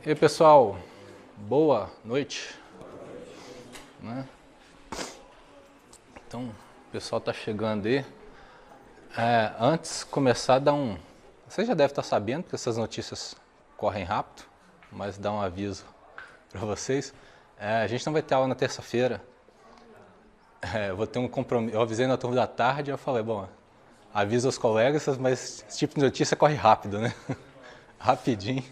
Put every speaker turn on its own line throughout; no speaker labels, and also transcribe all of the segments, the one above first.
E aí, pessoal, boa noite. Né? Então, o pessoal está chegando aí. Antes de começar, Você já deve estar sabendo, porque essas notícias correm rápido, mas dá um aviso para vocês. A gente não vai ter aula na terça-feira. Eu vou ter um compromisso. Eu avisei na turma da tarde e eu falei, bom, avisa os colegas, mas esse tipo de notícia corre rápido, né? Rapidinho.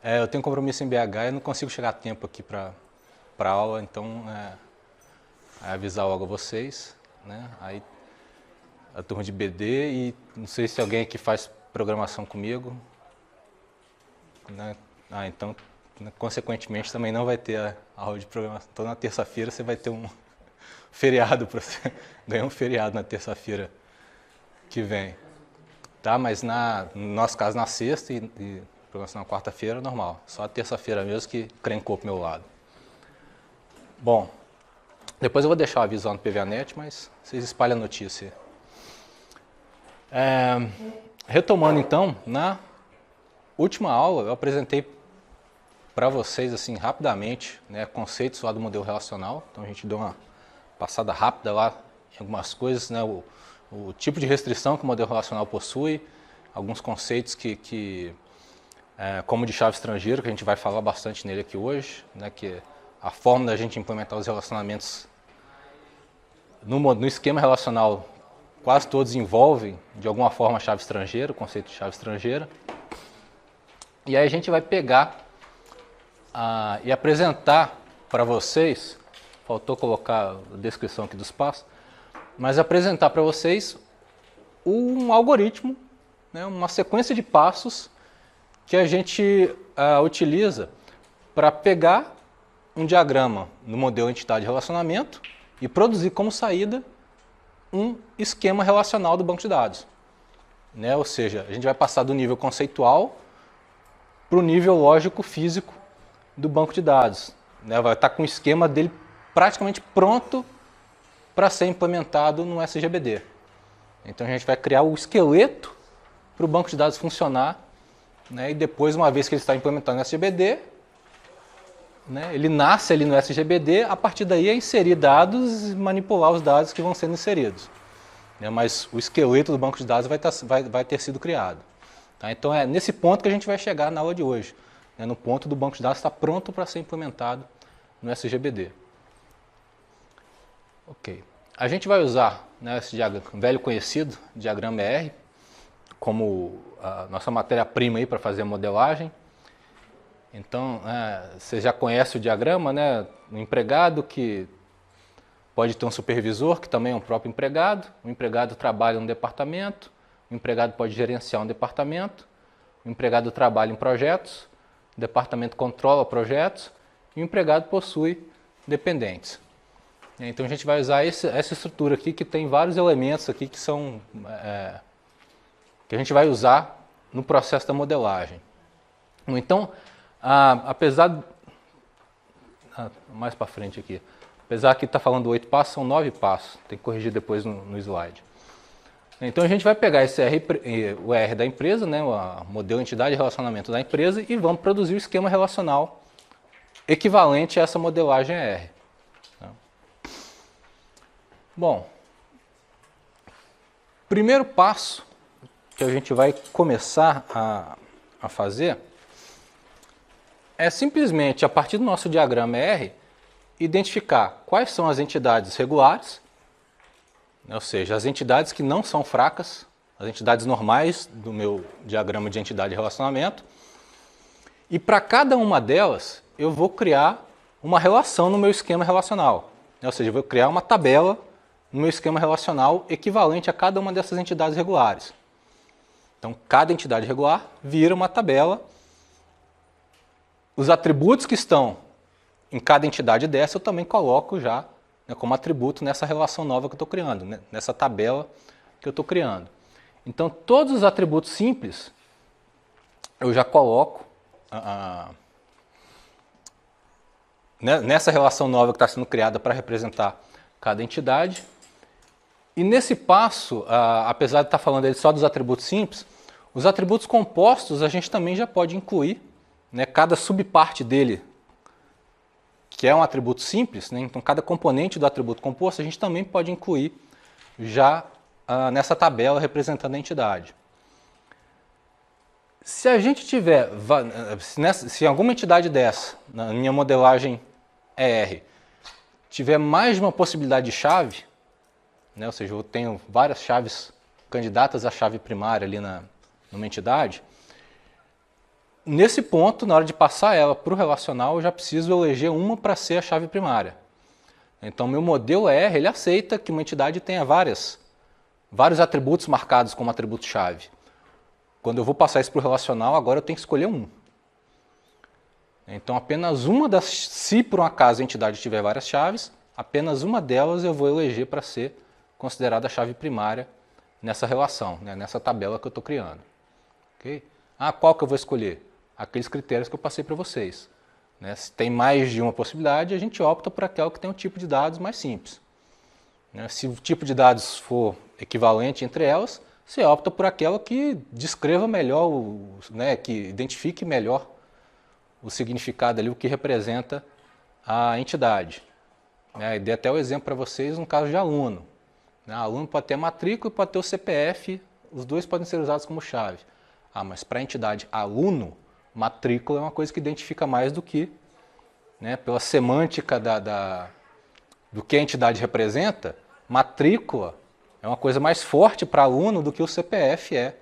Eu tenho um compromisso em BH e não consigo chegar a tempo aqui para a aula, então avisar logo a vocês, né? Aí a turma de BD e não sei se alguém aqui faz programação comigo, né? Então, consequentemente, também não vai ter a aula de programação. Então, na terça-feira você vai ter um feriado para você ganhar um feriado na terça-feira que vem, tá? Mas no nosso caso na sexta e programação na quarta-feira, normal. Só a terça-feira mesmo que crencou pro meu lado. Bom, depois eu vou deixar o aviso lá no PVAnet, mas vocês espalham a notícia. Retomando então, na última aula eu apresentei para vocês assim rapidamente, né, conceitos lá do modelo relacional. Então a gente deu uma passada rápida lá em algumas coisas, né, o tipo de restrição que o modelo relacional possui, alguns conceitos como de chave estrangeira, que a gente vai falar bastante nele aqui hoje, né, que a forma da gente implementar os relacionamentos no esquema relacional, quase todos envolvem de alguma forma a chave estrangeira, o conceito de chave estrangeira. E aí a gente vai pegar e apresentar para vocês, faltou colocar a descrição aqui dos passos, mas apresentar para vocês um algoritmo, né, uma sequência de passos que a gente utiliza para pegar um diagrama no modelo entidade-relacionamento e produzir como saída um esquema relacional do banco de dados. Né? Ou seja, a gente vai passar do nível conceitual para o nível lógico-físico do banco de dados. Né? Vai estar com o esquema dele praticamente pronto para ser implementado no SGBD. Então a gente vai criar o esqueleto para o banco de dados funcionar. Né, e depois, uma vez que ele está implementado no SGBD, né, ele nasce ali no SGBD, a partir daí é inserir dados e manipular os dados que vão sendo inseridos. Né, mas o esqueleto do banco de dados vai ter sido criado. Tá? Então é nesse ponto que a gente vai chegar na aula de hoje, né, no ponto do banco de dados estar pronto para ser implementado no SGBD. Ok. A gente vai usar, né, esse diagrama, velho conhecido, diagrama ER, como a nossa matéria-prima aí para fazer a modelagem. Então, você já conhece o diagrama, né? Um empregado que pode ter um supervisor, que também é um próprio empregado. O empregado trabalha em um departamento, o empregado pode gerenciar um departamento, o empregado trabalha em projetos, o departamento controla projetos e o empregado possui dependentes. Então a gente vai usar essa estrutura aqui, que tem vários elementos aqui que são... que a gente vai usar no processo da modelagem. Então, apesar... mais para frente aqui. Apesar que está falando 8 passos, são 9 passos. Tem que corrigir depois no slide. Então a gente vai pegar o R da empresa, né, o modelo entidade e relacionamento da empresa, e vamos produzir o esquema relacional equivalente a essa modelagem R. Bom, primeiro passo que a gente vai começar a fazer é simplesmente, a partir do nosso diagrama R, identificar quais são as entidades regulares, ou seja, as entidades que não são fracas, as entidades normais do meu diagrama de entidade e relacionamento, e para cada uma delas eu vou criar uma relação no meu esquema relacional, ou seja, eu vou criar uma tabela no meu esquema relacional equivalente a cada uma dessas entidades regulares. Então, cada entidade regular vira uma tabela. Os atributos que estão em cada entidade dessa eu também coloco já, né, como atributo nessa relação nova que eu estou criando, né, nessa tabela que eu estou criando. Então, todos os atributos simples eu já coloco nessa relação nova que está sendo criada para representar cada entidade. E nesse passo, apesar de estar falando só dos atributos simples, os atributos compostos a gente também já pode incluir, né, cada subparte dele, que é um atributo simples, né, então cada componente do atributo composto a gente também pode incluir já nessa tabela representando a entidade. Se a gente tiver, se alguma entidade dessa, na minha modelagem ER, tiver mais de uma possibilidade de chave, né, ou seja, eu tenho várias chaves candidatas à chave primária ali numa entidade, nesse ponto, na hora de passar ela para o relacional, eu já preciso eleger uma para ser a chave primária. Então, meu modelo ER, ele aceita que uma entidade tenha vários atributos marcados como atributo-chave. Quando eu vou passar isso para o relacional, agora eu tenho que escolher um. Então, apenas uma das, se por um acaso a entidade tiver várias chaves, apenas uma delas eu vou eleger para ser considerada a chave primária nessa relação, né, nessa tabela que eu estou criando. Okay? Qual que eu vou escolher? Aqueles critérios que eu passei para vocês. Né? Se tem mais de uma possibilidade, a gente opta por aquela que tem um tipo de dados mais simples. Né? Se o tipo de dados for equivalente entre elas, você opta por aquela que descreva melhor, né, que identifique melhor o significado ali, o que representa a entidade. Né? Dei até o exemplo para vocês no caso de aluno. Né? Aluno pode ter a matrícula e pode ter o CPF, os dois podem ser usados como chave. Mas para a entidade aluno, matrícula é uma coisa que identifica mais do que, né, pela semântica do que a entidade representa, matrícula é uma coisa mais forte para aluno do que o CPF é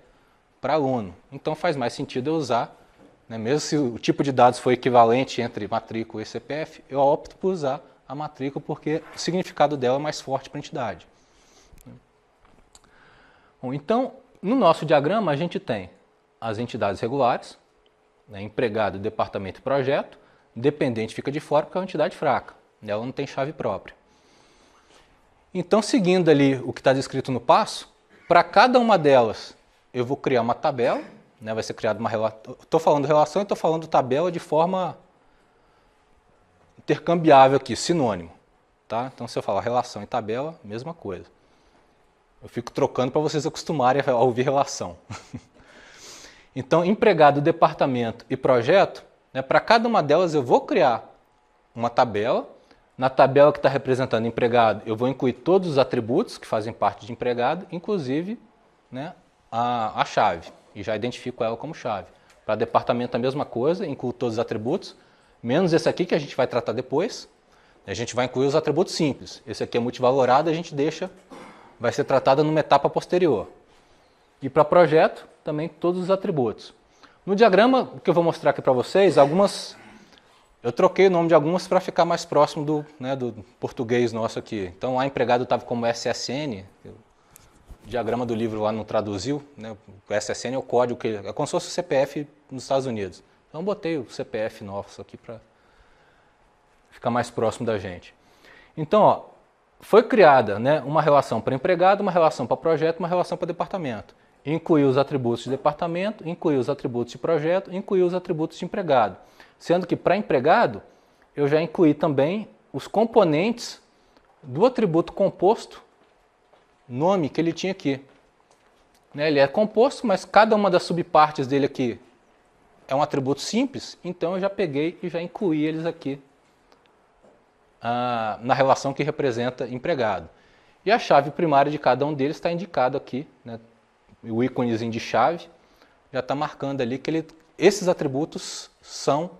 para aluno. Então faz mais sentido eu usar, né, mesmo se o tipo de dados for equivalente entre matrícula e CPF, eu opto por usar a matrícula porque o significado dela é mais forte para a entidade. Bom, então, no nosso diagrama a gente tem as entidades regulares, né, empregado, departamento e projeto, dependente fica de fora porque é uma entidade fraca, ela não tem chave própria. Então, seguindo ali o que está descrito no passo, para cada uma delas eu vou criar uma tabela, né, vai ser criada uma relação. Estou falando relação e estou falando tabela de forma intercambiável aqui, sinônimo. Tá? Então, se eu falar relação e tabela, mesma coisa. Eu fico trocando para vocês acostumarem a ouvir relação. Então, empregado, departamento e projeto, né, para cada uma delas eu vou criar uma tabela. Na tabela que está representando empregado, eu vou incluir todos os atributos que fazem parte de empregado, inclusive, né, a chave, e já identifico ela como chave. Para departamento a mesma coisa, incluo todos os atributos, menos esse aqui que a gente vai tratar depois. A gente vai incluir os atributos simples. Esse aqui é multivalorado, a gente deixa, vai ser tratado numa etapa posterior. E para projeto, também todos os atributos. No diagrama que eu vou mostrar aqui para vocês, eu troquei o nome de algumas para ficar mais próximo do português nosso aqui. Então, lá empregado estava como SSN, o diagrama do livro lá não traduziu, né? O SSN é o código, é como se fosse o CPF nos Estados Unidos. Então, eu botei o CPF nosso aqui para ficar mais próximo da gente. Então, ó, foi criada, né, uma relação para empregado, uma relação para projeto, uma relação para departamento. Incluiu os atributos de departamento, incluiu os atributos de projeto, incluiu os atributos de empregado. Sendo que para empregado, eu já incluí também os componentes do atributo composto, nome que ele tinha aqui. Né, ele é composto, mas cada uma das subpartes dele aqui é um atributo simples, então eu já peguei e já incluí eles aqui na relação que representa empregado. E a chave primária de cada um deles está indicado aqui, né, o íconezinho de chave já está marcando ali que esses atributos são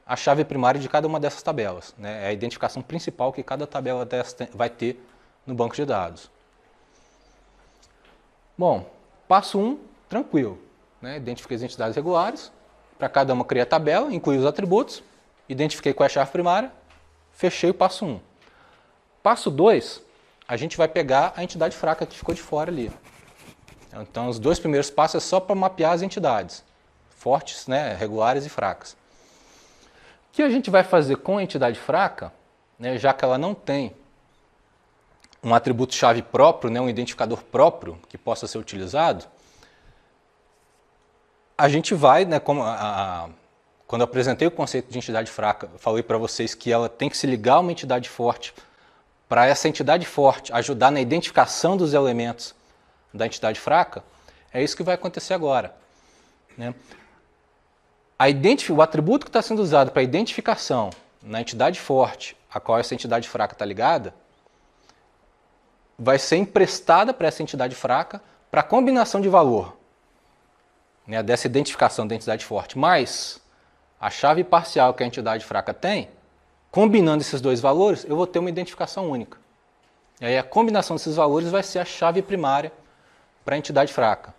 a chave primária de cada uma dessas tabelas. Né? É a identificação principal que cada tabela dessa vai ter no banco de dados. Bom, passo 1, tranquilo. Né? Identifiquei as entidades regulares, para cada uma criei a tabela, incluí os atributos, identifiquei qual é a chave primária, fechei o passo 1. Passo 2, a gente vai pegar a entidade fraca que ficou de fora ali. Então, os dois primeiros passos é só para mapear as entidades, fortes, né, regulares e fracas. O que a gente vai fazer com a entidade fraca, né, já que ela não tem um atributo-chave próprio, né, um identificador próprio que possa ser utilizado, a gente vai, né, quando eu apresentei o conceito de entidade fraca, eu falei para vocês que ela tem que se ligar a uma entidade forte, para essa entidade forte ajudar na identificação dos elementos da entidade fraca, é isso que vai acontecer agora. Né? o atributo que está sendo usado para identificação na entidade forte, a qual essa entidade fraca está ligada, vai ser emprestada para essa entidade fraca para a combinação de valor, né, dessa identificação da entidade forte, mais a chave parcial que a entidade fraca tem, combinando esses dois valores, eu vou ter uma identificação única. E aí a combinação desses valores vai ser a chave primária para a entidade fraca.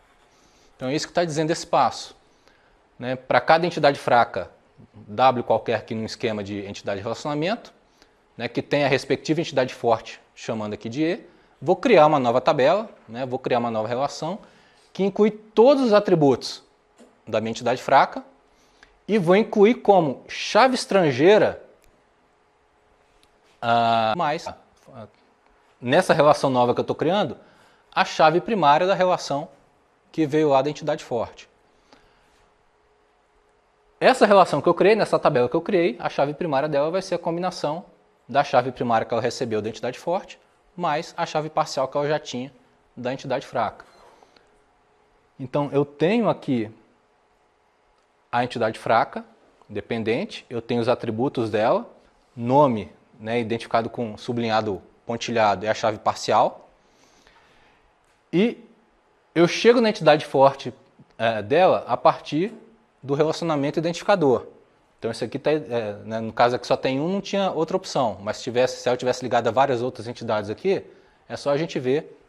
Então é isso que está dizendo esse passo. Né? Para cada entidade fraca, W qualquer aqui num esquema de entidade de relacionamento, né, que tem a respectiva entidade forte, chamando aqui de E, vou criar uma nova tabela, né, vou criar uma nova relação, que inclui todos os atributos da minha entidade fraca, e vou incluir como chave estrangeira nessa relação nova que eu estou criando, a chave primária da relação que veio lá da entidade forte. Essa relação que eu criei, nessa tabela que eu criei, a chave primária dela vai ser a combinação da chave primária que ela recebeu da entidade forte, mais a chave parcial que ela já tinha da entidade fraca. Então, eu tenho aqui a entidade fraca, dependente, eu tenho os atributos dela, nome, né, identificado com sublinhado pontilhado, é a chave parcial, e eu chego na entidade forte dela a partir do relacionamento identificador. Então, isso aqui, né, no caso aqui só tem um, não tinha outra opção, mas se ela tivesse ligado a várias outras entidades aqui, é só a gente ver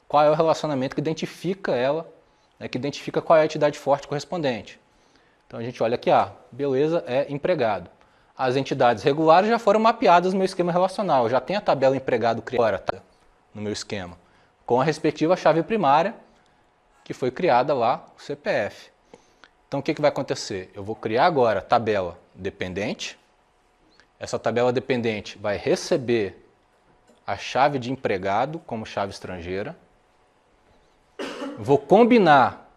qual é o relacionamento que identifica ela, né, que identifica qual é a entidade forte correspondente. Então a gente olha aqui, beleza, é empregado. As entidades regulares já foram mapeadas no meu esquema relacional, eu já tenho a tabela empregado criada no meu esquema, com a respectiva chave primária, que foi criada lá, o CPF. Então o que vai acontecer? Eu vou criar agora a tabela dependente, essa tabela dependente vai receber a chave de empregado como chave estrangeira, vou combinar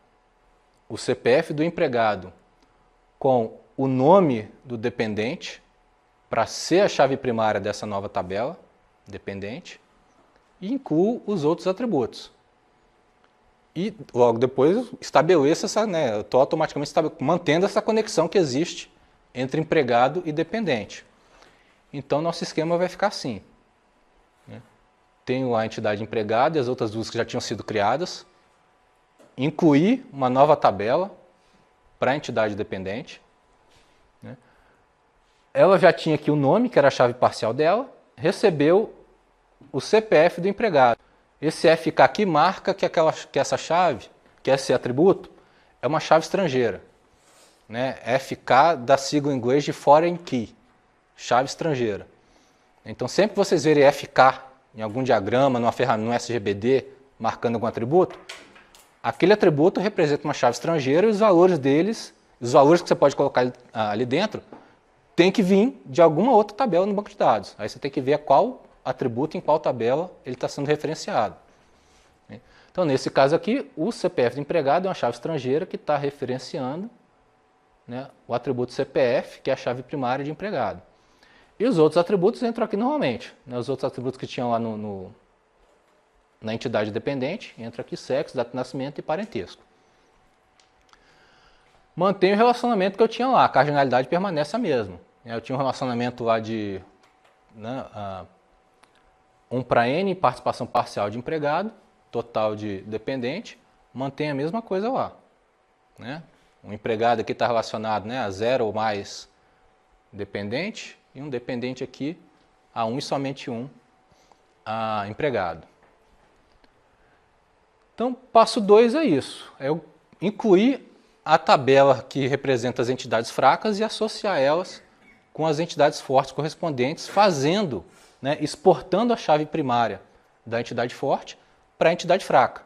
o CPF do empregado com o nome do dependente para ser a chave primária dessa nova tabela dependente e incluo os outros atributos. E logo depois estabeleço essa, né, eu estou automaticamente mantendo essa conexão que existe entre empregado e dependente. Então nosso esquema vai ficar assim. Né? Tenho a entidade empregado e as outras duas que já tinham sido criadas, incluir uma nova tabela para a entidade dependente. Né? Ela já tinha aqui o nome, que era a chave parcial dela, recebeu o CPF do empregado. Esse FK aqui marca que essa chave, que esse atributo, é uma chave estrangeira. Né? FK da sigla em inglês de Foreign Key, chave estrangeira. Então sempre que vocês verem FK em algum diagrama, numa ferramenta, no SGBD, marcando algum atributo, aquele atributo representa uma chave estrangeira e os valores deles, os valores que você pode colocar ali dentro, tem que vir de alguma outra tabela no banco de dados. Aí você tem que ver qual atributo em qual tabela ele está sendo referenciado. Então, nesse caso aqui, o CPF do empregado é uma chave estrangeira que está referenciando, né, o atributo CPF, que é a chave primária de empregado. E os outros atributos entram aqui normalmente. Né, os outros atributos que tinham lá na entidade dependente, entra aqui sexo, data de nascimento e parentesco. Mantenho o relacionamento que eu tinha lá, a cardinalidade permanece a mesma. Eu tinha um relacionamento lá de 1 para N, participação parcial de empregado, total de dependente, mantém a mesma coisa lá. Né? Um empregado aqui está relacionado, né, a 0 ou mais dependente, e um dependente aqui a 1 e somente 1 a empregado. Então, passo 2 é isso. É eu incluir a tabela que representa as entidades fracas e associar elas com as entidades fortes correspondentes, fazendo, né, exportando a chave primária da entidade forte para a entidade fraca.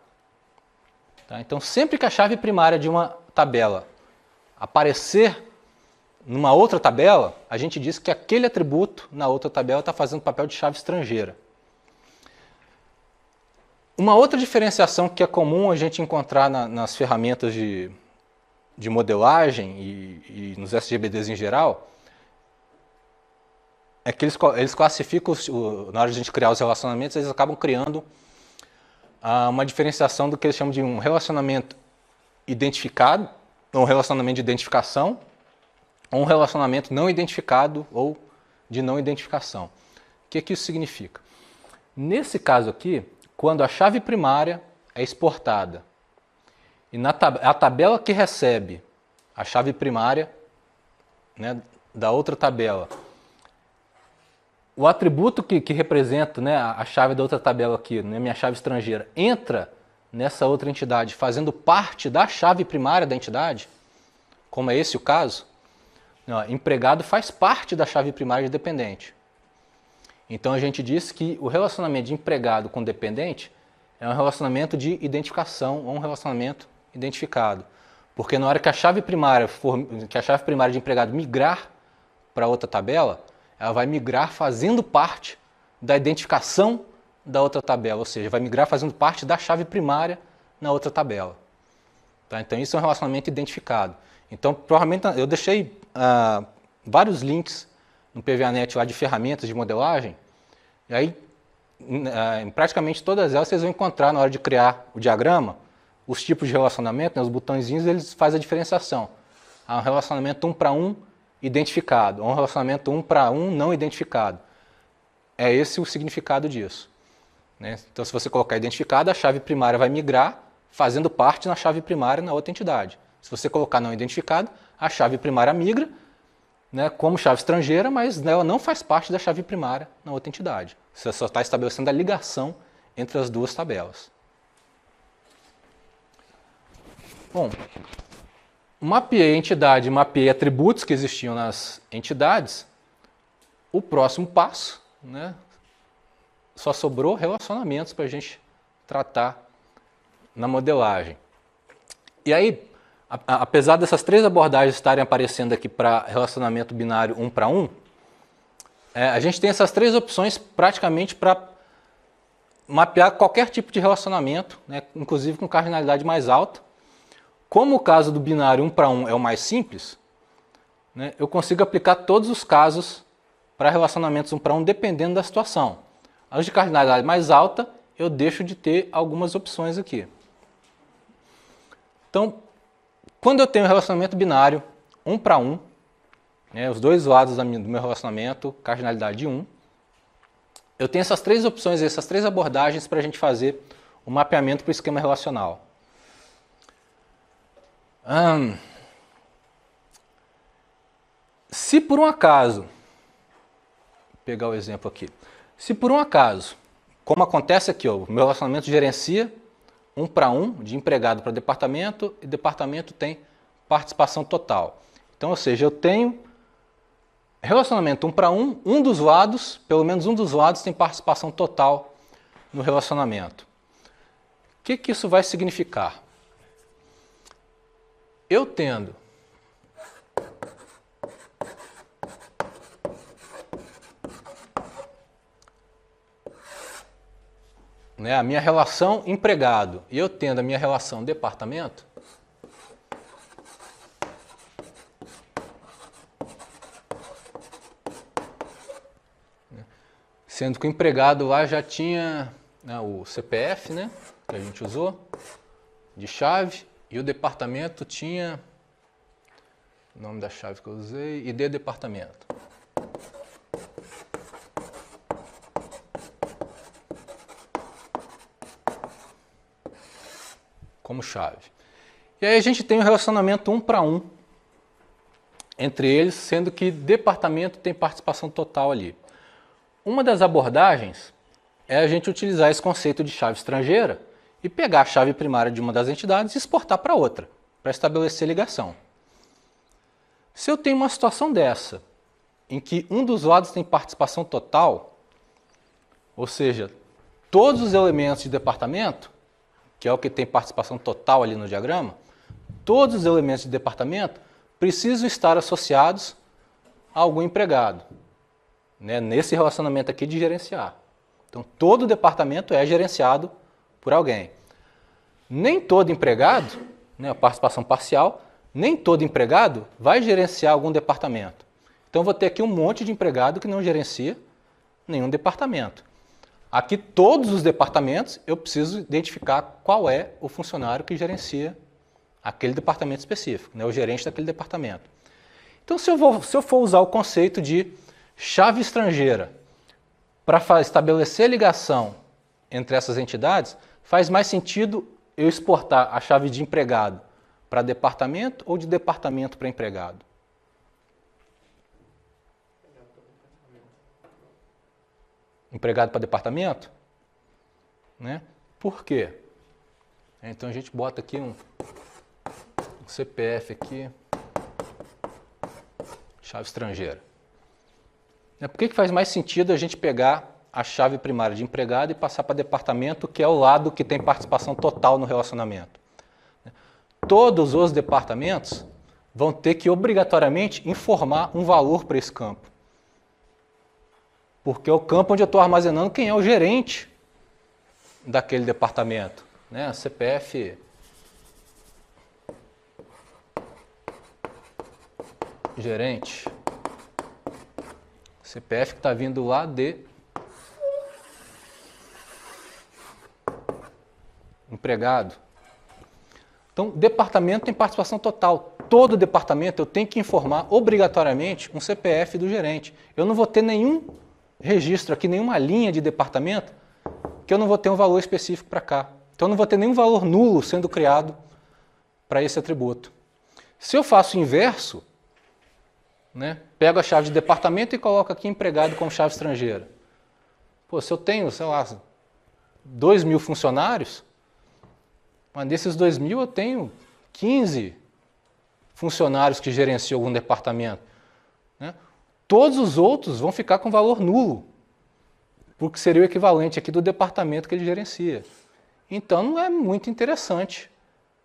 Tá? Então, sempre que a chave primária de uma tabela aparecer numa outra tabela, a gente diz que aquele atributo na outra tabela está fazendo papel de chave estrangeira. Uma outra diferenciação que é comum a gente encontrar nas ferramentas de modelagem e nos SGBDs em geral, é que eles classificam, na hora de a gente criar os relacionamentos, eles acabam criando uma diferenciação do que eles chamam de um relacionamento identificado, ou um relacionamento de identificação, ou um relacionamento não identificado ou de não identificação. O que isso significa? Nesse caso aqui, quando a chave primária é exportada e a tabela que recebe a chave primária, né, da outra tabela, o atributo que representa, né, a chave da outra tabela aqui, né, minha chave estrangeira, entra nessa outra entidade fazendo parte da chave primária da entidade, como é esse o caso, empregado faz parte da chave primária de dependente. Então a gente diz que o relacionamento de empregado com dependente é um relacionamento de identificação ou um relacionamento identificado. Porque na hora que a chave primária de empregado migrar para outra tabela, ela vai migrar fazendo parte da identificação da outra tabela, ou seja, vai migrar fazendo parte da chave primária na outra tabela. Tá? Então isso é um relacionamento identificado. Então provavelmente eu deixei vários links no PVAnet lá de ferramentas de modelagem, e aí em praticamente todas elas vocês vão encontrar na hora de criar o diagrama, os tipos de relacionamento, né, os botõezinhos, eles fazem a diferenciação. Há um relacionamento 1 para 1 identificado, há um relacionamento 1 para 1 não identificado. É esse o significado disso. Né? Então, se você colocar identificado, a chave primária vai migrar, fazendo parte na chave primária na outra entidade. Se você colocar não identificado, a chave primária migra, né, como chave estrangeira, mas ela não faz parte da chave primária na outra entidade. Você só está estabelecendo a ligação entre as duas tabelas. Bom, mapeei a entidade, mapeei atributos que existiam nas entidades. O próximo passo, né, só sobrou relacionamentos para a gente tratar na modelagem. E aí, apesar dessas três abordagens estarem aparecendo aqui para relacionamento binário 1 para 1, a gente tem essas três opções praticamente para mapear qualquer tipo de relacionamento, né, inclusive com cardinalidade mais alta. Como o caso do binário 1 para 1 é o mais simples, né, eu consigo aplicar todos os casos para relacionamentos 1 para 1 dependendo da situação. Os de cardinalidade mais alta, eu deixo de ter algumas opções aqui. Então, quando eu tenho um relacionamento binário 1 para 1, né, os dois lados do meu relacionamento, cardinalidade 1, eu tenho essas três opções, essas três abordagens para a gente fazer o mapeamento para o esquema relacional. Se por um acaso, vou pegar o exemplo aqui, se por um acaso, como acontece aqui, ó, o meu relacionamento gerencia 1 para 1, de empregado para departamento, e departamento tem participação total. Então, ou seja, eu tenho relacionamento 1 para 1, um dos lados, pelo menos um dos lados tem participação total no relacionamento. O que isso vai significar? Eu tendo a minha relação empregado e eu tendo a minha relação departamento, sendo que o empregado lá já tinha, né, o CPF, né, que a gente usou, de chave, e o departamento tinha o nome da chave que eu usei, ID departamento. Como chave. E aí a gente tem um relacionamento 1 para 1 entre eles, sendo que departamento tem participação total ali. Uma das abordagens é a gente utilizar esse conceito de chave estrangeira e pegar a chave primária de uma das entidades e exportar para outra, para estabelecer ligação. Se eu tenho uma situação dessa, em que um dos lados tem participação total, ou seja, todos os elementos de departamento, que é o que tem participação total ali no diagrama, todos os elementos de departamento precisam estar associados a algum empregado, né, nesse relacionamento aqui de gerenciar. Então, todo departamento é gerenciado por alguém. Nem todo empregado, né, a participação parcial, nem todo empregado vai gerenciar algum departamento. Então, eu vou ter aqui um monte de empregado que não gerencia nenhum departamento. Aqui, todos os departamentos, eu preciso identificar qual é o funcionário que gerencia aquele departamento específico, né, o gerente daquele departamento. Então, se eu for usar o conceito de chave estrangeira para estabelecer ligação entre essas entidades, faz mais sentido eu exportar a chave de empregado para departamento ou de departamento para empregado? Empregado para departamento? Né? Por quê? Então a gente bota aqui um CPF aqui, chave estrangeira. Por que faz mais sentido a gente pegar a chave primária de empregado e passar para departamento, que é o lado que tem participação total no relacionamento? Todos os departamentos vão ter que obrigatoriamente informar um valor para esse campo. Porque é o campo onde eu estou armazenando quem é o gerente daquele departamento. Né? CPF gerente. CPF que está vindo lá de empregado. Então, departamento tem participação total. Todo departamento eu tenho que informar obrigatoriamente um CPF do gerente. Eu não vou ter nenhum registro aqui, nenhuma linha de departamento que eu não vou ter um valor específico para cá. Então, eu não vou ter nenhum valor nulo sendo criado para esse atributo. Se eu faço o inverso, né, pego a chave de departamento e coloco aqui empregado como chave estrangeira. Pô, se eu tenho, sei lá, 2.000 funcionários, mas desses 2.000 eu tenho 15 funcionários que gerenciam algum departamento. Né? Todos os outros vão ficar com valor nulo, porque seria o equivalente aqui do departamento que ele gerencia. Então não é muito interessante.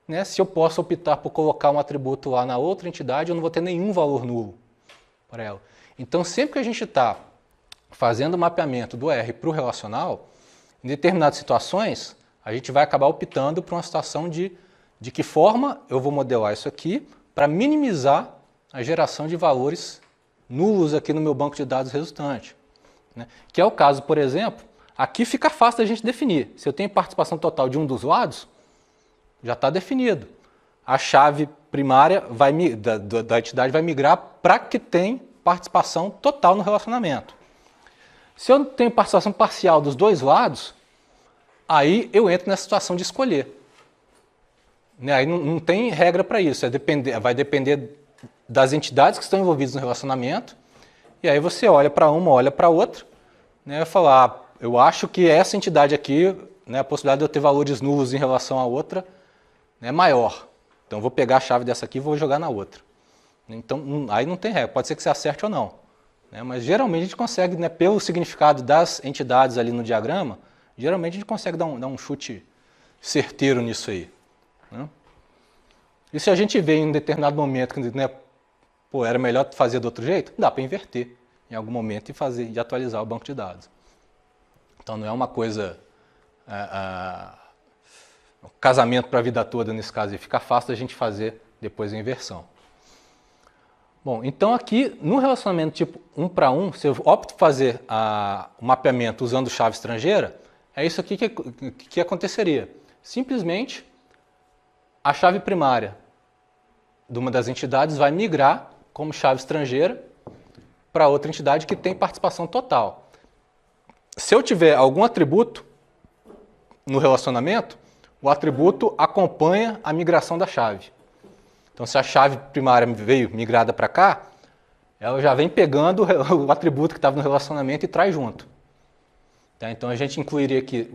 Né? Se eu posso optar por colocar um atributo lá na outra entidade, eu não vou ter nenhum valor nulo para ela. Então sempre que a gente está fazendo o mapeamento do R para o relacional, em determinadas situações, a gente vai acabar optando por uma situação de que forma eu vou modelar isso aqui para minimizar a geração de valores nulos aqui no meu banco de dados resultante. Né? Que é o caso, por exemplo, aqui fica fácil da gente definir. Se eu tenho participação total de um dos lados, já está definido. A chave primária da entidade vai migrar para que tenha participação total no relacionamento. Se eu tenho participação parcial dos dois lados, aí eu entro nessa situação de escolher. Né? Aí não tem regra para isso, vai depender das entidades que estão envolvidas no relacionamento, e aí você olha para uma, olha para outra, né, e fala, eu acho que essa entidade aqui, né, a possibilidade de eu ter valores nulos em relação à outra é maior. Então eu vou pegar a chave dessa aqui e vou jogar na outra. Então aí não tem regra, pode ser que você acerte ou não. Né, mas geralmente a gente consegue, né, pelo significado das entidades ali no diagrama, geralmente a gente consegue dar um chute certeiro nisso aí. Né? E se a gente vê em um determinado momento que, né, pô, era melhor fazer do outro jeito, dá para inverter em algum momento e atualizar o banco de dados. Então não é uma coisa, um casamento para a vida toda nesse caso, e fica fácil a gente fazer depois a inversão. Bom, então aqui no relacionamento tipo 1 para 1, se eu opto por fazer o mapeamento usando chave estrangeira, é isso aqui que aconteceria. Simplesmente a chave primária de uma das entidades vai migrar como chave estrangeira para outra entidade que tem participação total. Se eu tiver algum atributo no relacionamento, o atributo acompanha a migração da chave. Então, se a chave primária veio migrada para cá, ela já vem pegando o atributo que estava no relacionamento e traz junto. Tá? Então, a gente incluiria aqui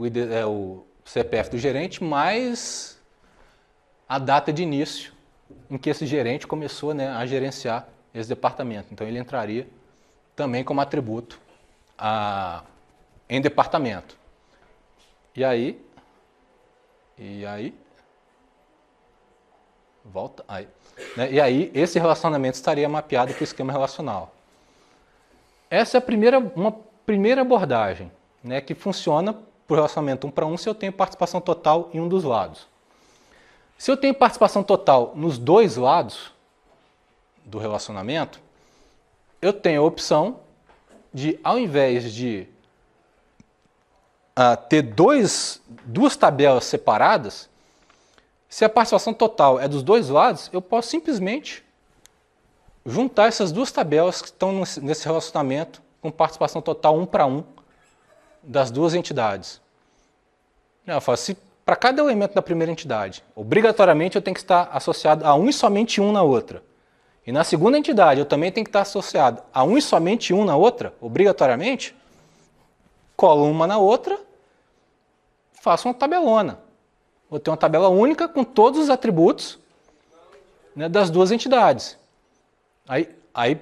o CPF do gerente, mais a data de início em que esse gerente começou, né, a gerenciar esse departamento. Então, ele entraria também como atributo em departamento. E aí, volta aí. Né? E aí, esse relacionamento estaria mapeado para o esquema relacional. Essa é uma primeira abordagem, né, que funciona para o relacionamento 1 para 1 se eu tenho participação total em um dos lados. Se eu tenho participação total nos dois lados do relacionamento, eu tenho a opção de, ao invés de ter duas tabelas separadas, se a participação total é dos dois lados, eu posso simplesmente juntar essas duas tabelas que estão nesse relacionamento com participação total 1 para 1 das duas entidades. Eu falo, se para cada elemento da primeira entidade, obrigatoriamente eu tenho que estar associado a um e somente um na outra. E na segunda entidade eu também tenho que estar associado a um e somente um na outra, obrigatoriamente, colo uma na outra, faço uma tabelona. Vou ter uma tabela única com todos os atributos, né, das duas entidades. Aí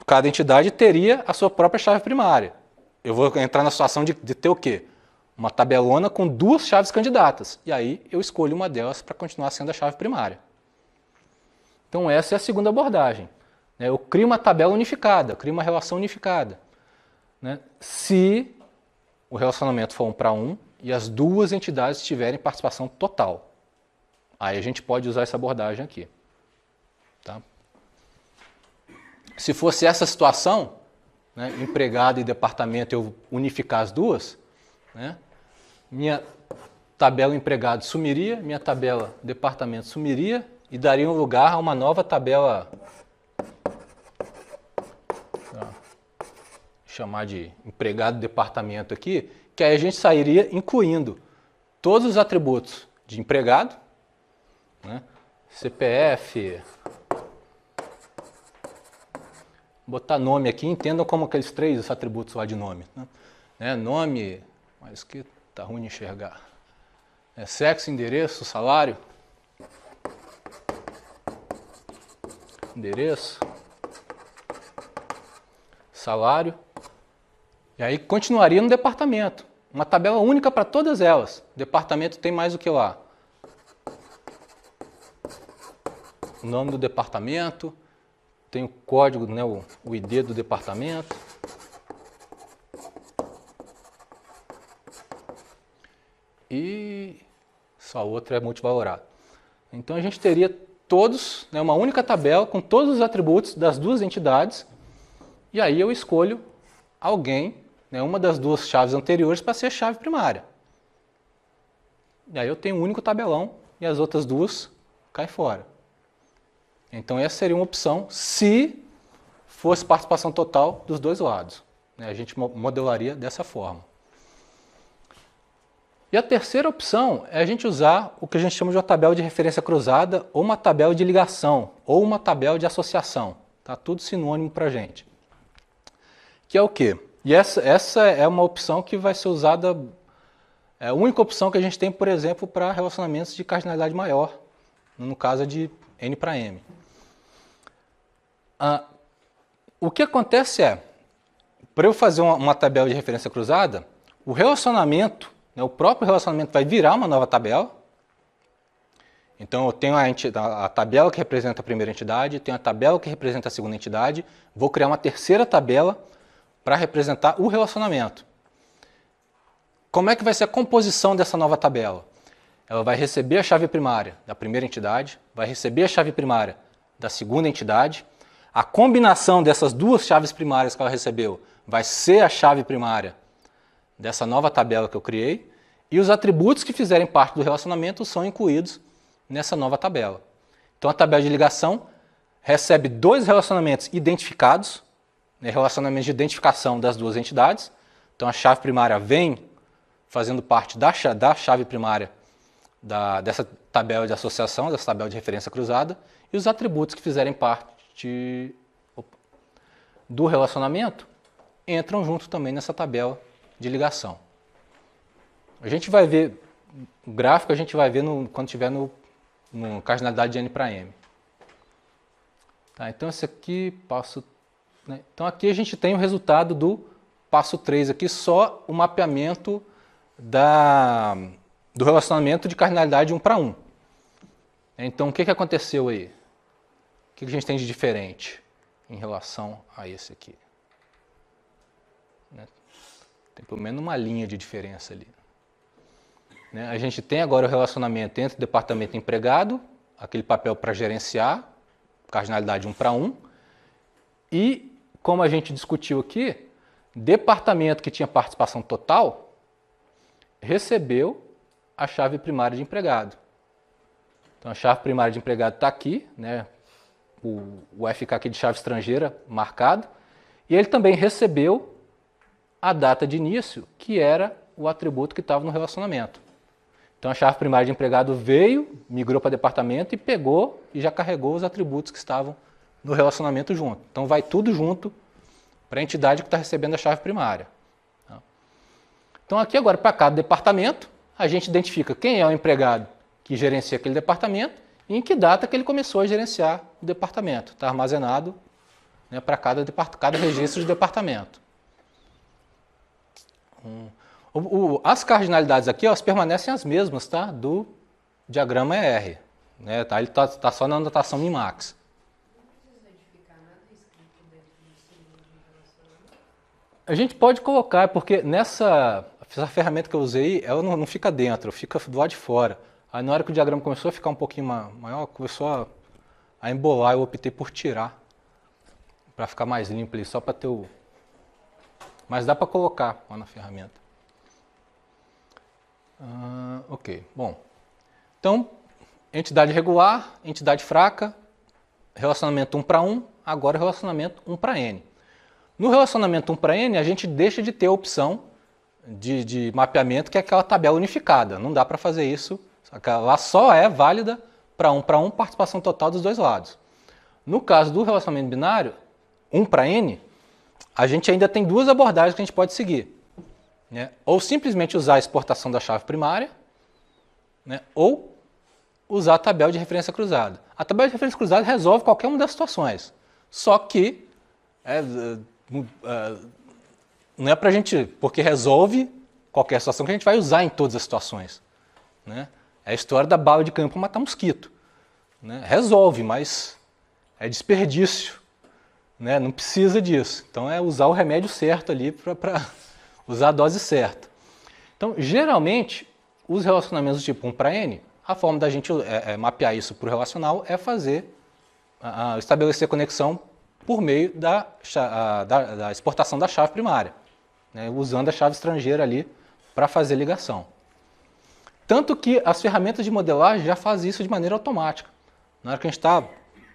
cada entidade teria a sua própria chave primária. Eu vou entrar na situação de ter o quê? Uma tabelona com duas chaves candidatas. E aí eu escolho uma delas para continuar sendo a chave primária. Então essa é a segunda abordagem. Eu crio uma tabela unificada, crio uma relação unificada. Se o relacionamento for 1 para 1 e as duas entidades tiverem participação total. Aí a gente pode usar essa abordagem aqui. Tá? Se fosse essa situação, empregado e departamento, eu unificar as duas, minha tabela empregado sumiria, minha tabela departamento sumiria e daria lugar a uma nova tabela, chamar de empregado departamento aqui, que aí a gente sairia incluindo todos os atributos de empregado, CPF, botar nome aqui, entendam como aqueles três atributos lá de nome. Nome, mas que tá ruim de enxergar. Sexo, endereço, salário. Endereço. Salário. E aí continuaria no departamento. Uma tabela única para todas elas. O departamento tem mais o que lá? O nome do departamento. Tem o código, o ID do departamento. E só outra é multivalorado. Então a gente teria todos, uma única tabela com todos os atributos das duas entidades. E aí eu escolho alguém, uma das duas chaves anteriores para ser a chave primária. E aí eu tenho um único tabelão e as outras duas caem fora. Então essa seria uma opção se fosse participação total dos dois lados. A gente modelaria dessa forma. E a terceira opção é a gente usar o que a gente chama de uma tabela de referência cruzada, ou uma tabela de ligação, ou uma tabela de associação. Tá tudo sinônimo para a gente. Que é o quê? E essa é uma opção que vai ser usada, é a única opção que a gente tem, por exemplo, para relacionamentos de cardinalidade maior, no caso de N para M. O que acontece é, para eu fazer uma tabela de referência cruzada, o relacionamento, o próprio relacionamento vai virar uma nova tabela. Então eu tenho a tabela que representa a primeira entidade, tenho a tabela que representa a segunda entidade, vou criar uma terceira tabela para representar o relacionamento. Como é que vai ser a composição dessa nova tabela? Ela vai receber a chave primária da primeira entidade, vai receber a chave primária da segunda entidade. A combinação dessas duas chaves primárias que ela recebeu vai ser a chave primária dessa nova tabela que eu criei. E os atributos que fizerem parte do relacionamento são incluídos nessa nova tabela. Então a tabela de ligação recebe dois relacionamentos identificados, relacionamentos de identificação das duas entidades. Então a chave primária vem fazendo parte da chave primária dessa tabela de associação, dessa tabela de referência cruzada, e os atributos que fizerem parte do relacionamento entram junto também nessa tabela de ligação. A gente vai ver, o gráfico a gente vai ver quando estiver no cardinalidade de N para M. Tá, então esse aqui, então aqui a gente tem o resultado do passo 3 aqui, só o mapeamento do relacionamento de cardinalidade 1 para 1. Então o que aconteceu aí? O que a gente tem de diferente em relação a esse aqui? Tem pelo menos uma linha de diferença ali. A gente tem agora o relacionamento entre departamento e empregado, aquele papel para gerenciar, cardinalidade 1 para 1. E, como a gente discutiu aqui, departamento que tinha participação total recebeu a chave primária de empregado. Então a chave primária de empregado está aqui, o FK aqui de chave estrangeira marcado, e ele também recebeu a data de início, que era o atributo que estava no relacionamento. Então a chave primária de empregado veio, migrou para departamento e pegou e já carregou os atributos que estavam no relacionamento junto. Então vai tudo junto para a entidade que está recebendo a chave primária. Então aqui agora, para cada departamento, a gente identifica quem é o empregado que gerencia aquele departamento e em que data que ele começou a gerenciar o departamento. Está armazenado, né, para cada registro de departamento. As cardinalidades aqui, elas permanecem as mesmas, tá, do diagrama ER. Né, tá, ele está só na anotação min-max. A gente pode colocar, porque essa ferramenta que eu usei, ela não fica dentro, fica do lado de fora. Aí na hora que o diagrama começou a ficar um pouquinho maior, começou a embolar, eu optei por tirar, para ficar mais limpo ali, só para ter o... Mas dá para colocar lá na ferramenta. Ok, bom. Então, entidade regular, entidade fraca, relacionamento 1 para 1, agora relacionamento 1 para N. No relacionamento 1 para N, a gente deixa de ter a opção de mapeamento, que é aquela tabela unificada. Não dá para fazer isso, lá só é válida para 1, participação total dos dois lados. No caso do relacionamento binário, 1 para N, a gente ainda tem duas abordagens que a gente pode seguir. Né? Ou simplesmente usar a exportação da chave primária, né? Ou usar a tabela de referência cruzada. A tabela de referência cruzada resolve qualquer uma das situações, só que não é para a gente, porque resolve qualquer situação que a gente vai usar em todas as situações. Né? É a história da bala de canhão para matar mosquito. Né? Resolve, mas é desperdício. Né? Não precisa disso. Então é usar o remédio certo ali para usar a dose certa. Então, geralmente, os relacionamentos do tipo 1 para N, a forma da gente mapear isso para o relacional é estabelecer conexão por meio da exportação da chave primária, né, usando a chave estrangeira ali para fazer ligação. Tanto que as ferramentas de modelagem já fazem isso de maneira automática. Na hora que a gente está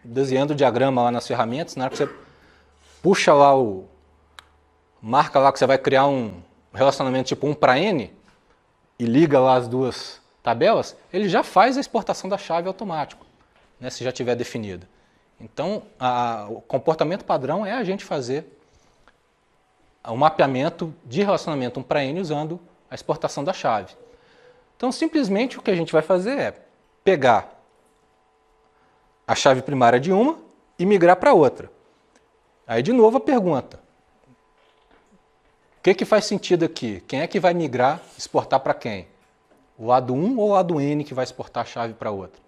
desenhando o diagrama lá nas ferramentas, na hora que você puxa lá marca lá que você vai criar um relacionamento tipo 1 para N e liga lá as duas tabelas, ele já faz a exportação da chave automático, né, se já tiver definido. Então, o comportamento padrão é a gente fazer o mapeamento de relacionamento 1 para N usando a exportação da chave. Então, simplesmente o que a gente vai fazer é pegar a chave primária de uma e migrar para outra. Aí, de novo, a pergunta. O que faz sentido aqui? Quem é que vai migrar, exportar para quem? O lado 1 ou o lado N que vai exportar a chave para outra?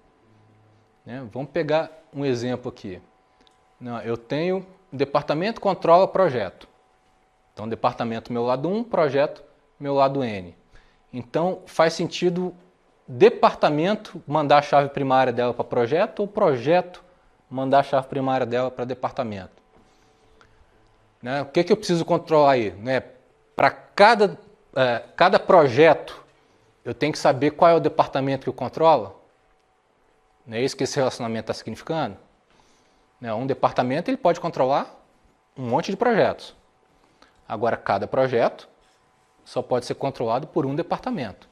Né? Vamos pegar um exemplo aqui. Eu tenho departamento controla projeto. Então, departamento meu lado 1, projeto meu lado N. Então, faz sentido departamento mandar a chave primária dela para projeto ou projeto mandar a chave primária dela para departamento? Né? O que eu preciso controlar aí? Né? Para cada projeto, eu tenho que saber qual é o departamento que o controla? Não é isso que esse relacionamento está significando? Um departamento ele pode controlar um monte de projetos. Agora, cada projeto só pode ser controlado por um departamento.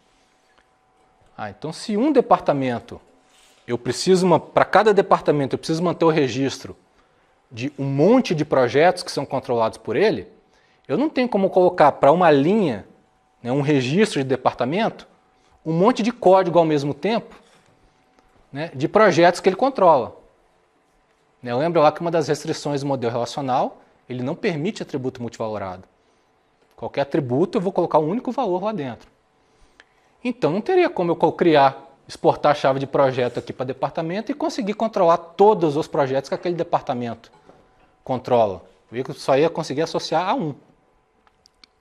Então, se um departamento, para cada departamento, eu preciso manter o registro de um monte de projetos que são controlados por ele, eu não tenho como colocar para uma linha, né, um registro de departamento, um monte de código ao mesmo tempo, né, de projetos que ele controla. Lembra lá que uma das restrições do modelo relacional, ele não permite atributo multivalorado. Qualquer atributo eu vou colocar um único valor lá dentro. Então não teria como eu exportar a chave de projeto aqui para departamento e conseguir controlar todos os projetos que aquele departamento controla. Eu só ia conseguir associar a um.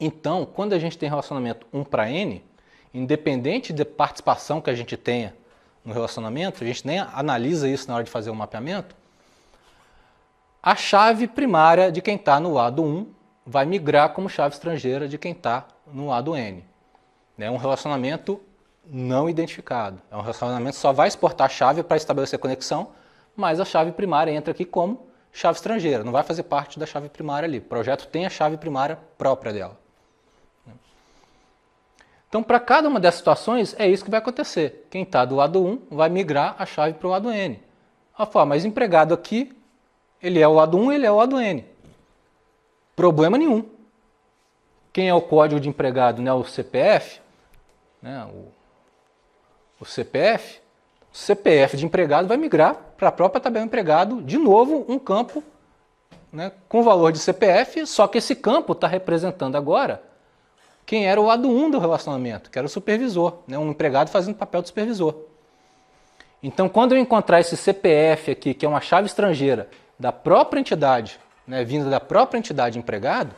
Então, quando a gente tem relacionamento 1 para N, independente da participação que a gente tenha no relacionamento, a gente nem analisa isso na hora de fazer o mapeamento, a chave primária de quem está no lado 1 vai migrar como chave estrangeira de quem está no lado N. É um relacionamento não identificado. É um relacionamento que só vai exportar a chave para estabelecer conexão, mas a chave primária entra aqui como chave estrangeira, não vai fazer parte da chave primária ali. O projeto tem a chave primária própria dela. Então, para cada uma dessas situações, é isso que vai acontecer. Quem está do lado 1 vai migrar a chave para o lado N. Mas empregado aqui, ele é o lado 1, ele é o lado N. Problema nenhum. Quem é o código de empregado? Né? O CPF. Né? O CPF. O CPF de empregado vai migrar para a própria tabela empregado, de novo, um campo, né, com valor de CPF, só que esse campo está representando agora quem era o lado 1 do relacionamento, que era o supervisor, né, um empregado fazendo papel de supervisor. Então, quando eu encontrar esse CPF aqui, que é uma chave estrangeira da própria entidade, né, vinda da própria entidade empregado,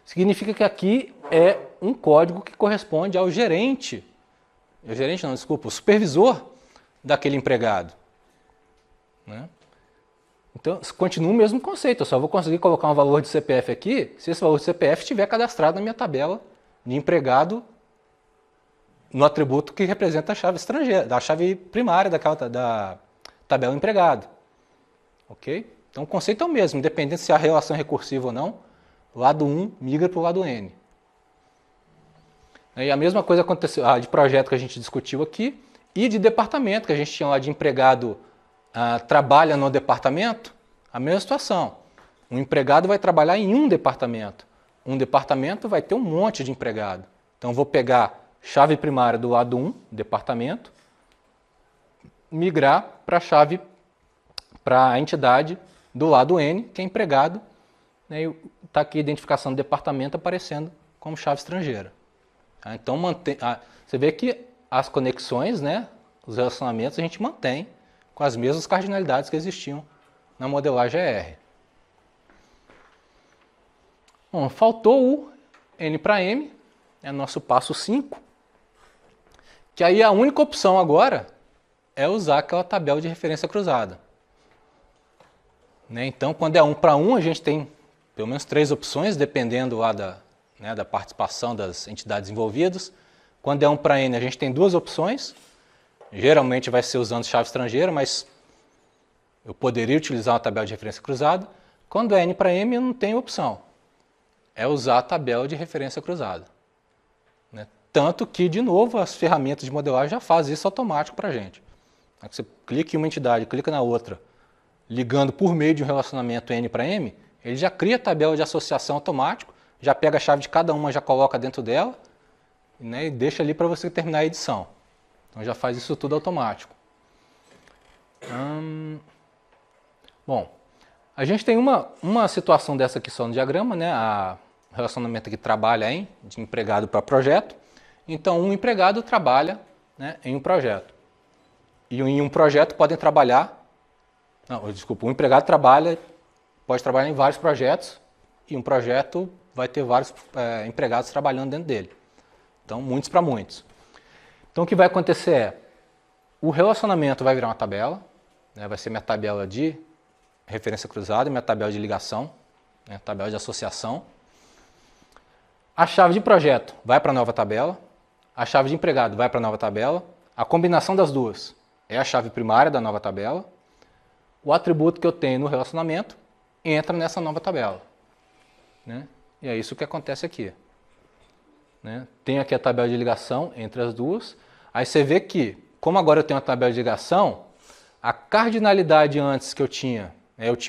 significa que aqui é um código que corresponde ao gerente, o supervisor daquele empregado. Né? Então, continua o mesmo conceito, eu só vou conseguir colocar um valor de CPF aqui se esse valor de CPF estiver cadastrado na minha tabela de empregado no atributo que representa a chave estrangeira, da chave primária da tabela empregado. Ok? Então o conceito é o mesmo, independente se a relação é recursiva ou não, o lado 1 migra para o lado N. E a mesma coisa aconteceu de projeto que a gente discutiu aqui e de departamento, que a gente tinha lá de empregado trabalha no departamento, a mesma situação. Um empregado vai trabalhar em um departamento vai ter um monte de empregado. Então, vou pegar chave primária do lado 1, departamento, migrar para a chave, para a entidade do lado N, que é empregado, né, e está aqui a identificação do departamento aparecendo como chave estrangeira. Então, você vê que as conexões, né, os relacionamentos, a gente mantém com as mesmas cardinalidades que existiam na modelagem ER. Bom, faltou o N para M, é nosso passo 5, que aí a única opção agora é usar aquela tabela de referência cruzada. Né? Então, quando é 1 para 1, a gente tem pelo menos 3 opções, dependendo lá da participação das entidades envolvidas. Quando é 1 para N, a gente tem 2 opções. Geralmente vai ser usando chave estrangeira, mas eu poderia utilizar uma tabela de referência cruzada. Quando é N para M, eu não tenho opção. É usar a tabela de referência cruzada. Né? Tanto que, de novo, as ferramentas de modelagem já fazem isso automático para a gente. Você clica em uma entidade, clica na outra, ligando por meio de um relacionamento N para M, ele já cria a tabela de associação automático, já pega a chave de cada uma, já coloca dentro dela, né, e deixa ali para você terminar a edição. Então já faz isso tudo automático. Bom, a gente tem uma situação dessa aqui só no diagrama, né? O relacionamento aqui trabalha de empregado para projeto. Então, um empregado trabalha, né, em um projeto. E em um projeto podem trabalhar... um empregado pode trabalhar em vários projetos e um projeto vai ter vários empregados trabalhando dentro dele. Então, muitos para muitos. Então, o que vai acontecer é, o relacionamento vai virar uma tabela, né, vai ser minha tabela de referência cruzada, minha tabela de ligação, minha tabela de associação. A chave de projeto vai para a nova tabela, a chave de empregado vai para a nova tabela, a combinação das duas é a chave primária da nova tabela, o atributo que eu tenho no relacionamento entra nessa nova tabela. Né? E é isso que acontece aqui. Né? Tem aqui a tabela de ligação entre as duas. Aí você vê que, como agora eu tenho a tabela de ligação, a cardinalidade antes que eu tinha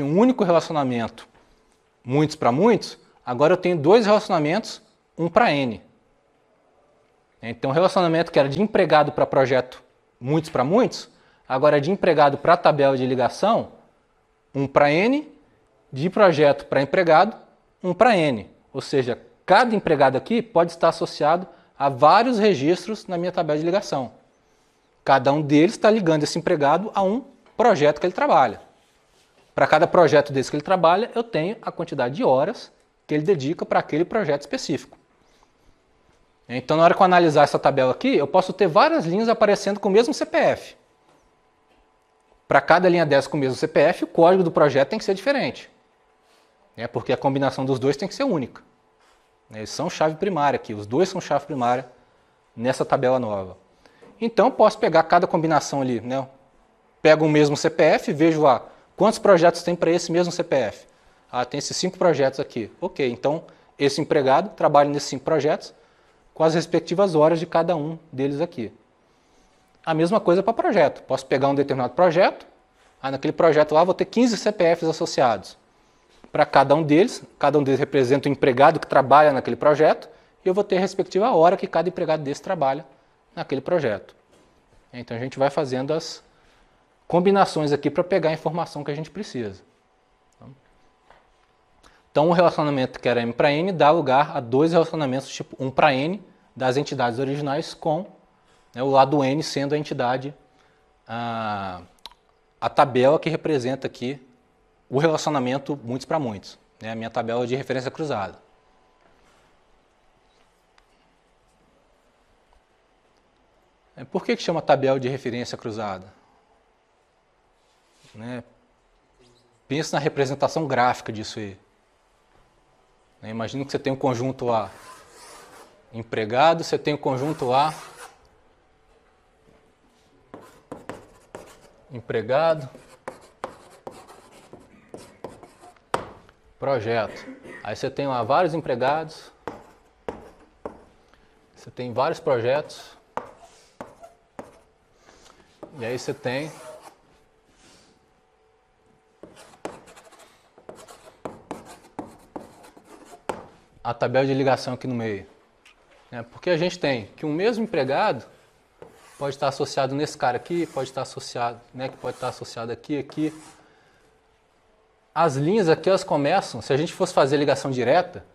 um único relacionamento, muitos para muitos, agora eu tenho 2 relacionamentos, 1 para N. Então, o relacionamento que era de empregado para projeto, muitos para muitos, agora é de empregado para tabela de ligação, 1 para N, de projeto para empregado, 1 para N. Ou seja, cada empregado aqui pode estar associado a vários registros na minha tabela de ligação. Cada um deles está ligando esse empregado a um projeto que ele trabalha. Para cada projeto desse que ele trabalha, eu tenho a quantidade de horas que ele dedica para aquele projeto específico. Então, na hora que eu analisar essa tabela aqui, eu posso ter várias linhas aparecendo com o mesmo CPF. Para cada linha dessa com o mesmo CPF, o código do projeto tem que ser diferente. Porque a combinação dos dois tem que ser única. Eles são chave primária aqui, os dois são chave primária nessa tabela nova. Então, eu posso pegar cada combinação ali, né? Pego o mesmo CPF, vejo Quantos projetos tem para esse mesmo CPF? Ah, tem esses 5 projetos aqui. Ok, então esse empregado trabalha nesses 5 projetos com as respectivas horas de cada um deles aqui. A mesma coisa para projeto. Posso pegar um determinado projeto, naquele projeto lá vou ter 15 CPFs associados. Para cada um deles representa o empregado que trabalha naquele projeto, e eu vou ter a respectiva hora que cada empregado desse trabalha naquele projeto. Então a gente vai fazendo as combinações aqui para pegar a informação que a gente precisa. Então o relacionamento que era M para N dá lugar a 2 relacionamentos tipo 1 para N das entidades originais com, né, o lado N sendo a entidade, a tabela que representa aqui o relacionamento muitos para muitos, né, a minha tabela de referência cruzada. Por que chama tabela de referência cruzada? Né? Pensa na representação gráfica disso aí. Imagina que você tem um conjunto lá empregado, você tem um conjunto lá empregado, projeto. Aí você tem lá vários empregados, você tem vários projetos, e aí você tem a tabela de ligação aqui no meio. Porque a gente tem que um mesmo empregado pode estar associado nesse cara aqui, pode estar associado, né, que pode estar associado aqui, aqui. As linhas aqui, elas começam, se a gente fosse fazer ligação direta,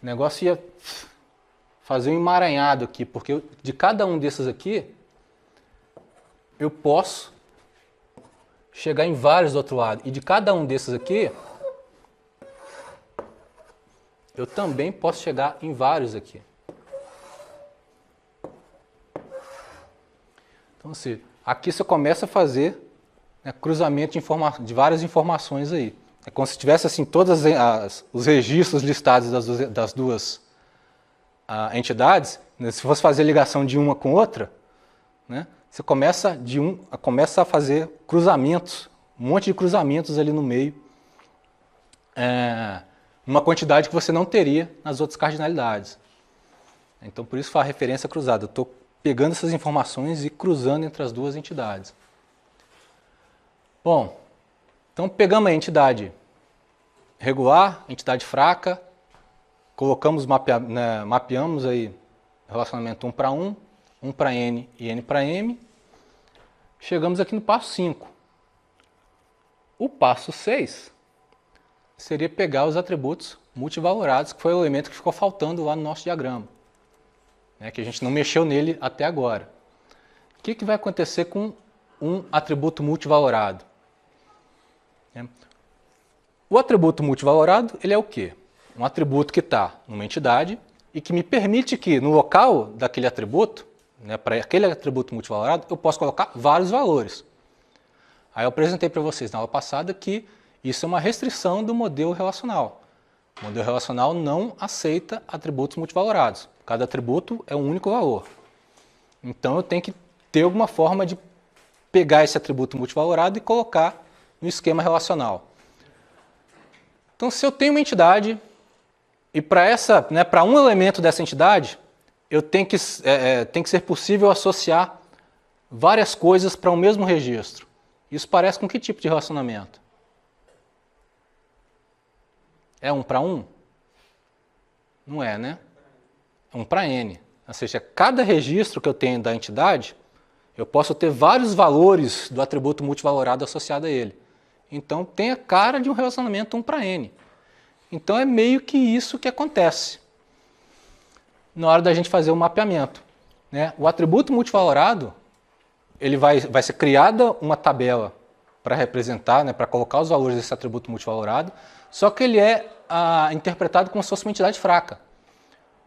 o negócio ia fazer um emaranhado aqui, porque de cada um desses aqui, eu posso chegar em vários do outro lado. E de cada um desses aqui, eu também posso chegar em vários aqui. Então, assim, aqui você começa a fazer, né, cruzamento de várias informações aí. É como se tivesse assim, todos os registros listados das duas entidades, né, se fosse fazer ligação de uma com outra, né, você começa a fazer cruzamentos, um monte de cruzamentos ali no meio, uma quantidade que você não teria nas outras cardinalidades. Então, por isso faz referência cruzada. Eu estou pegando essas informações e cruzando entre as duas entidades. Bom, então pegamos a entidade regular, entidade fraca, mapeamos aí relacionamento 1 para 1, 1 para N e N para M. Chegamos aqui no passo 5. O passo 6 seria pegar os atributos multivalorados, que foi o elemento que ficou faltando lá no nosso diagrama, né, que a gente não mexeu nele até agora. O que vai acontecer com um atributo multivalorado? O atributo multivalorado, ele é o quê? Um atributo que está numa entidade e que me permite que no local daquele atributo, né, para aquele atributo multivalorado, eu posso colocar vários valores. Aí eu apresentei para vocês na aula passada que isso é uma restrição do modelo relacional. O modelo relacional não aceita atributos multivalorados. Cada atributo é um único valor. Então eu tenho que ter alguma forma de pegar esse atributo multivalorado e colocar no esquema relacional. Então, se eu tenho uma entidade e para um elemento dessa entidade, eu tenho que ser possível associar várias coisas para um mesmo registro. Isso parece com que tipo de relacionamento? É 1 para 1? Não é, né? É 1 para N. Ou seja, cada registro que eu tenho da entidade, eu posso ter vários valores do atributo multivalorado associado a ele. Então, tem a cara de um relacionamento 1 para N. Então, é meio que isso que acontece na hora da gente fazer o mapeamento, né? O atributo multivalorado, ele vai ser criada uma tabela para representar, né, para colocar os valores desse atributo multivalorado, só que ele é interpretado como se fosse uma entidade fraca.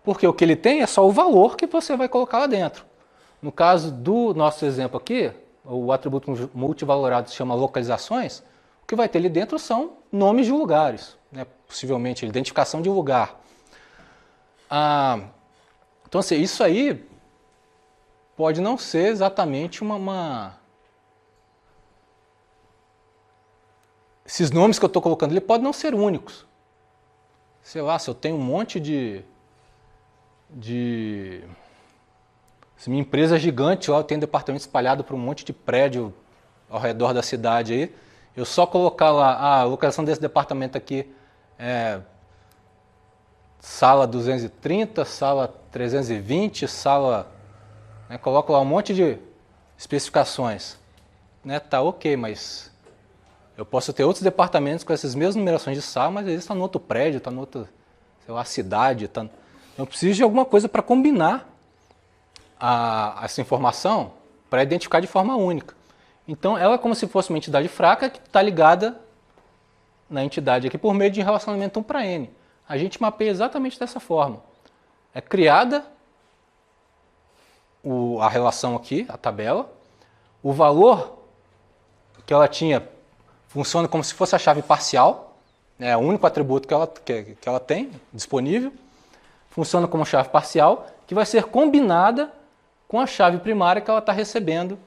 Porque o que ele tem é só o valor que você vai colocar lá dentro. No caso do nosso exemplo aqui, o atributo multivalorado se chama localizações, o que vai ter ali dentro são nomes de lugares, né? Possivelmente identificação de lugar. Então, assim, isso aí pode não ser exatamente esses nomes que eu estou colocando ali podem não ser únicos. Sei lá, se eu tenho um monte se minha empresa é gigante, eu tenho departamento espalhado por um monte de prédio ao redor da cidade aí, eu só colocar lá, a localização desse departamento aqui é sala 230, sala 320, sala... Né, coloco lá um monte de especificações. Né, tá ok, mas eu posso ter outros departamentos com essas mesmas numerações de sala, mas eles estão no outro prédio, está no outro, sei lá, cidade. Tá... Eu preciso de alguma coisa para combinar essa informação para identificar de forma única. Então, ela é como se fosse uma entidade fraca que está ligada na entidade aqui por meio de relacionamento 1 para N. A gente mapeia exatamente dessa forma. É criada a relação aqui, a tabela, o valor que ela tinha funciona como se fosse a chave parcial, é o único atributo que ela tem disponível, funciona como chave parcial, que vai ser combinada com a chave primária que ela está recebendo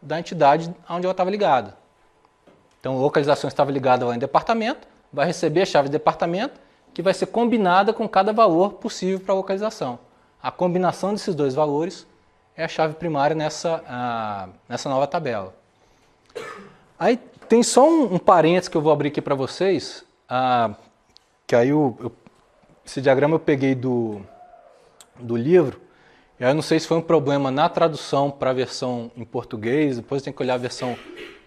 da entidade onde ela estava ligada. Então, a localização estava ligada lá em departamento, vai receber a chave de departamento, que vai ser combinada com cada valor possível para a localização. A combinação desses dois valores é a chave primária nessa nova tabela. Aí tem só um parênteses que eu vou abrir aqui para vocês, que aí esse diagrama eu peguei do livro, e aí eu não sei se foi um problema na tradução para a versão em português, depois tem que olhar a versão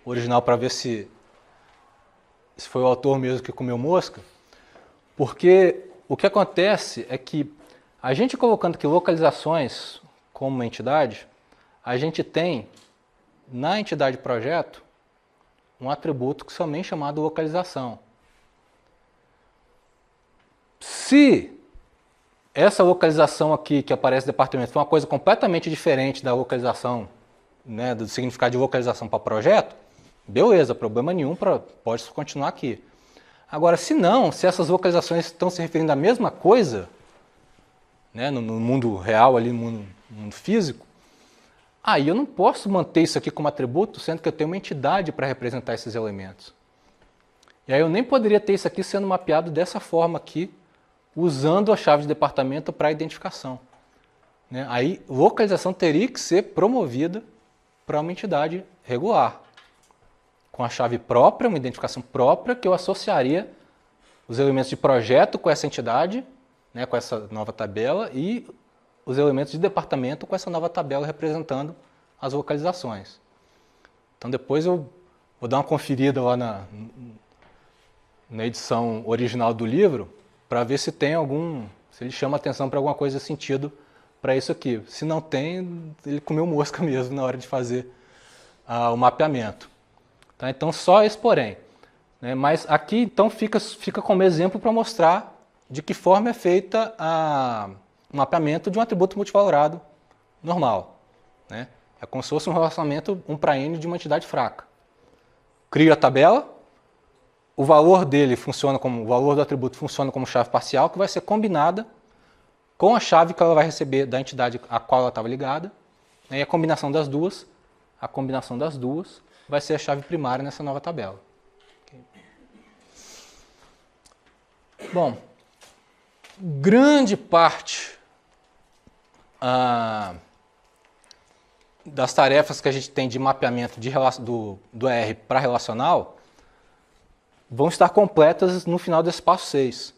original para ver se foi o autor mesmo que comeu mosca, porque o que acontece é que a gente colocando aqui localizações como uma entidade, a gente tem na entidade projeto um atributo que também é chamado localização. Se essa localização aqui que aparece no departamento for uma coisa completamente diferente da localização, né, do significado de localização para projeto, beleza, problema nenhum, pode continuar aqui. Agora, se não, se essas localizações estão se referindo à mesma coisa, né, no mundo real, ali, no mundo físico, aí eu não posso manter isso aqui como atributo, sendo que eu tenho uma entidade para representar esses elementos. E aí eu nem poderia ter isso aqui sendo mapeado dessa forma aqui, usando a chave de departamento para identificação. Né? Aí, localização teria que ser promovida para uma entidade regular, com a chave própria, uma identificação própria, que eu associaria os elementos de projeto com essa entidade, né, com essa nova tabela, e os elementos de departamento com essa nova tabela representando as localizações. Então depois eu vou dar uma conferida lá na edição original do livro, para ver se tem se ele chama atenção para alguma coisa de sentido para isso aqui. Se não tem, ele comeu mosca mesmo na hora de fazer o mapeamento. Tá? Então só esse porém. Né? Mas aqui então fica como exemplo para mostrar de que forma é feita o mapeamento de um atributo multivalorado normal. Né? É como se fosse um relacionamento 1 para N de uma entidade fraca. Crio a tabela, o valor dele o valor do atributo funciona como chave parcial, que vai ser combinada com a chave que ela vai receber da entidade a qual ela estava ligada, né? E a combinação das duas vai ser a chave primária nessa nova tabela. Okay. Bom, grande parte das tarefas que a gente tem de mapeamento do ER para relacional vão estar completas no final desse passo 6.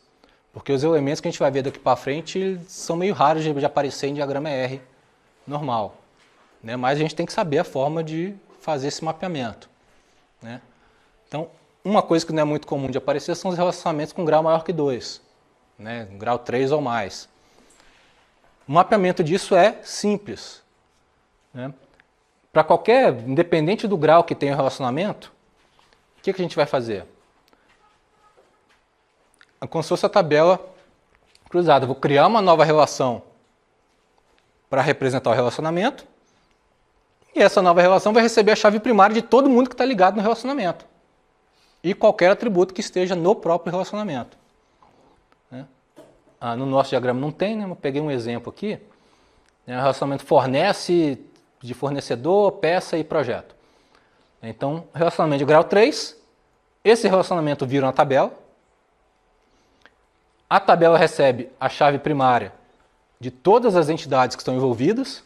Porque os elementos que a gente vai ver daqui para frente são meio raros de aparecer em diagrama ER normal. Né? Mas a gente tem que saber a forma de fazer esse mapeamento. Né? Então, uma coisa que não é muito comum de aparecer são os relacionamentos com grau maior que 2. Né? Grau 3 ou mais. O mapeamento disso é simples. Né? Para independente do grau que tem o relacionamento, o que a gente vai fazer? Como se fosse a tabela cruzada. Eu vou criar uma nova relação para representar o relacionamento. E essa nova relação vai receber a chave primária de todo mundo que está ligado no relacionamento. E qualquer atributo que esteja no próprio relacionamento. Né? No nosso diagrama não tem, né? Eu peguei um exemplo aqui. O relacionamento fornece, de fornecedor, peça e projeto. Então, relacionamento de grau 3, esse relacionamento vira uma tabela. A tabela recebe a chave primária de todas as entidades que estão envolvidas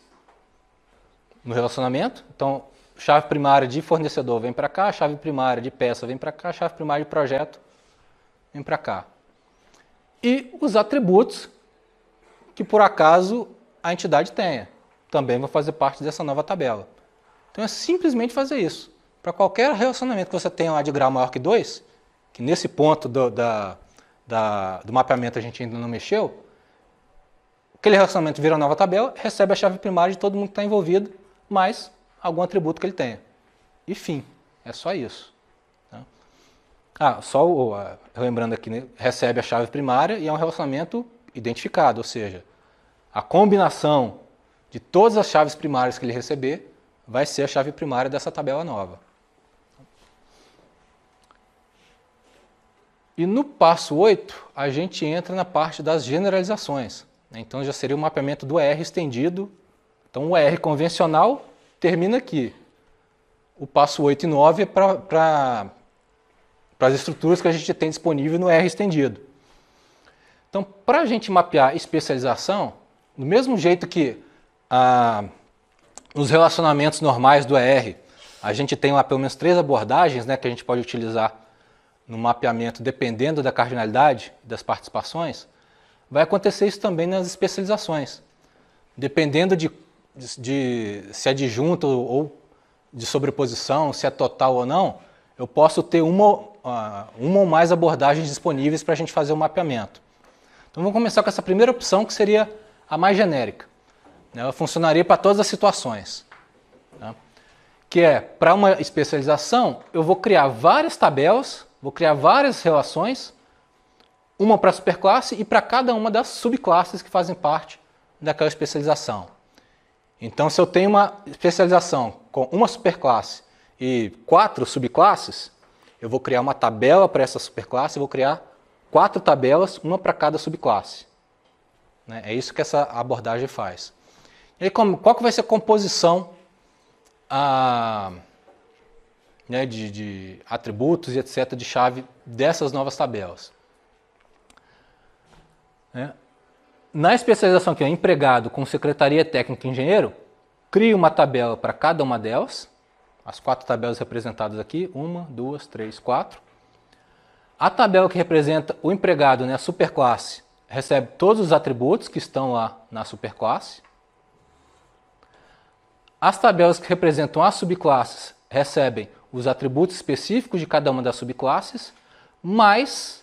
no relacionamento. Então, chave primária de fornecedor vem para cá, chave primária de peça vem para cá, chave primária de projeto vem para cá. E os atributos que por acaso a entidade tenha também vão fazer parte dessa nova tabela. Então é simplesmente fazer isso. Para qualquer relacionamento que você tenha lá de grau maior que 2, que nesse ponto do mapeamento a gente ainda não mexeu, aquele relacionamento vira uma nova tabela, recebe a chave primária de todo mundo que está envolvido, mais algum atributo que ele tenha. E fim. É só isso. Lembrando aqui, né, recebe a chave primária e é um relacionamento identificado, ou seja, a combinação de todas as chaves primárias que ele receber vai ser a chave primária dessa tabela nova. E no passo 8, a gente entra na parte das generalizações. Então já seria o mapeamento do ER estendido. Então o ER convencional termina aqui. O passo 8 e 9 é para as estruturas que a gente tem disponível no ER estendido. Então, para a gente mapear especialização, do mesmo jeito que nos relacionamentos normais do ER, a gente tem lá pelo menos 3 abordagens, né, que a gente pode utilizar no mapeamento dependendo da cardinalidade das participações, vai acontecer isso também nas especializações. Dependendo de se é adjunto ou de sobreposição, se é total ou não, eu posso ter uma ou mais abordagens disponíveis para a gente fazer o mapeamento. Então vamos começar com essa primeira opção, que seria a mais genérica. Ela funcionaria para todas as situações. Tá? Que é, para uma especialização, eu vou criar várias tabelas, vou criar várias relações, uma para a superclasse e para cada uma das subclasses que fazem parte daquela especialização. Então, se eu tenho uma especialização com uma superclasse e 4 subclasses, eu vou criar uma tabela para essa superclasse, eu vou criar 4 tabelas, uma para cada subclasse. É isso que essa abordagem faz. E aí, qual que vai ser a composição de atributos e etc. de chave dessas novas tabelas? Na especialização aqui, empregado com secretaria técnica e engenheiro, crio uma tabela para cada uma delas, as 4 tabelas representadas aqui, 1, 2, 3, 4. A tabela que representa o empregado, né, a superclasse, recebe todos os atributos que estão lá na superclasse. As tabelas que representam as subclasses recebem os atributos específicos de cada uma das subclasses, mais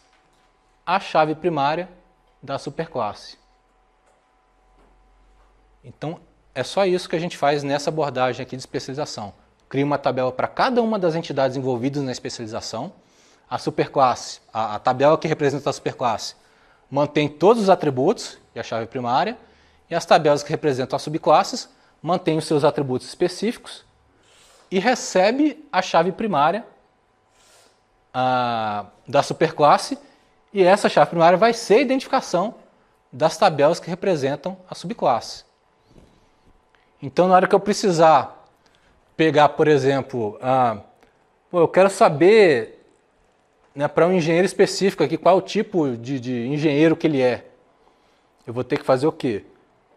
a chave primária da superclasse. Então, é só isso que a gente faz nessa abordagem aqui de especialização. Cria uma tabela para cada uma das entidades envolvidas na especialização. A superclasse, a tabela que representa a superclasse, mantém todos os atributos e a chave primária, e as tabelas que representam as subclasses mantêm os seus atributos específicos e recebe a chave primária da superclasse, e essa chave primária vai ser a identificação das tabelas que representam a subclasse. Então, na hora que eu precisar pegar, por exemplo, eu quero saber, né, para um engenheiro específico aqui, qual o tipo de engenheiro que ele é. Eu vou ter que fazer o quê?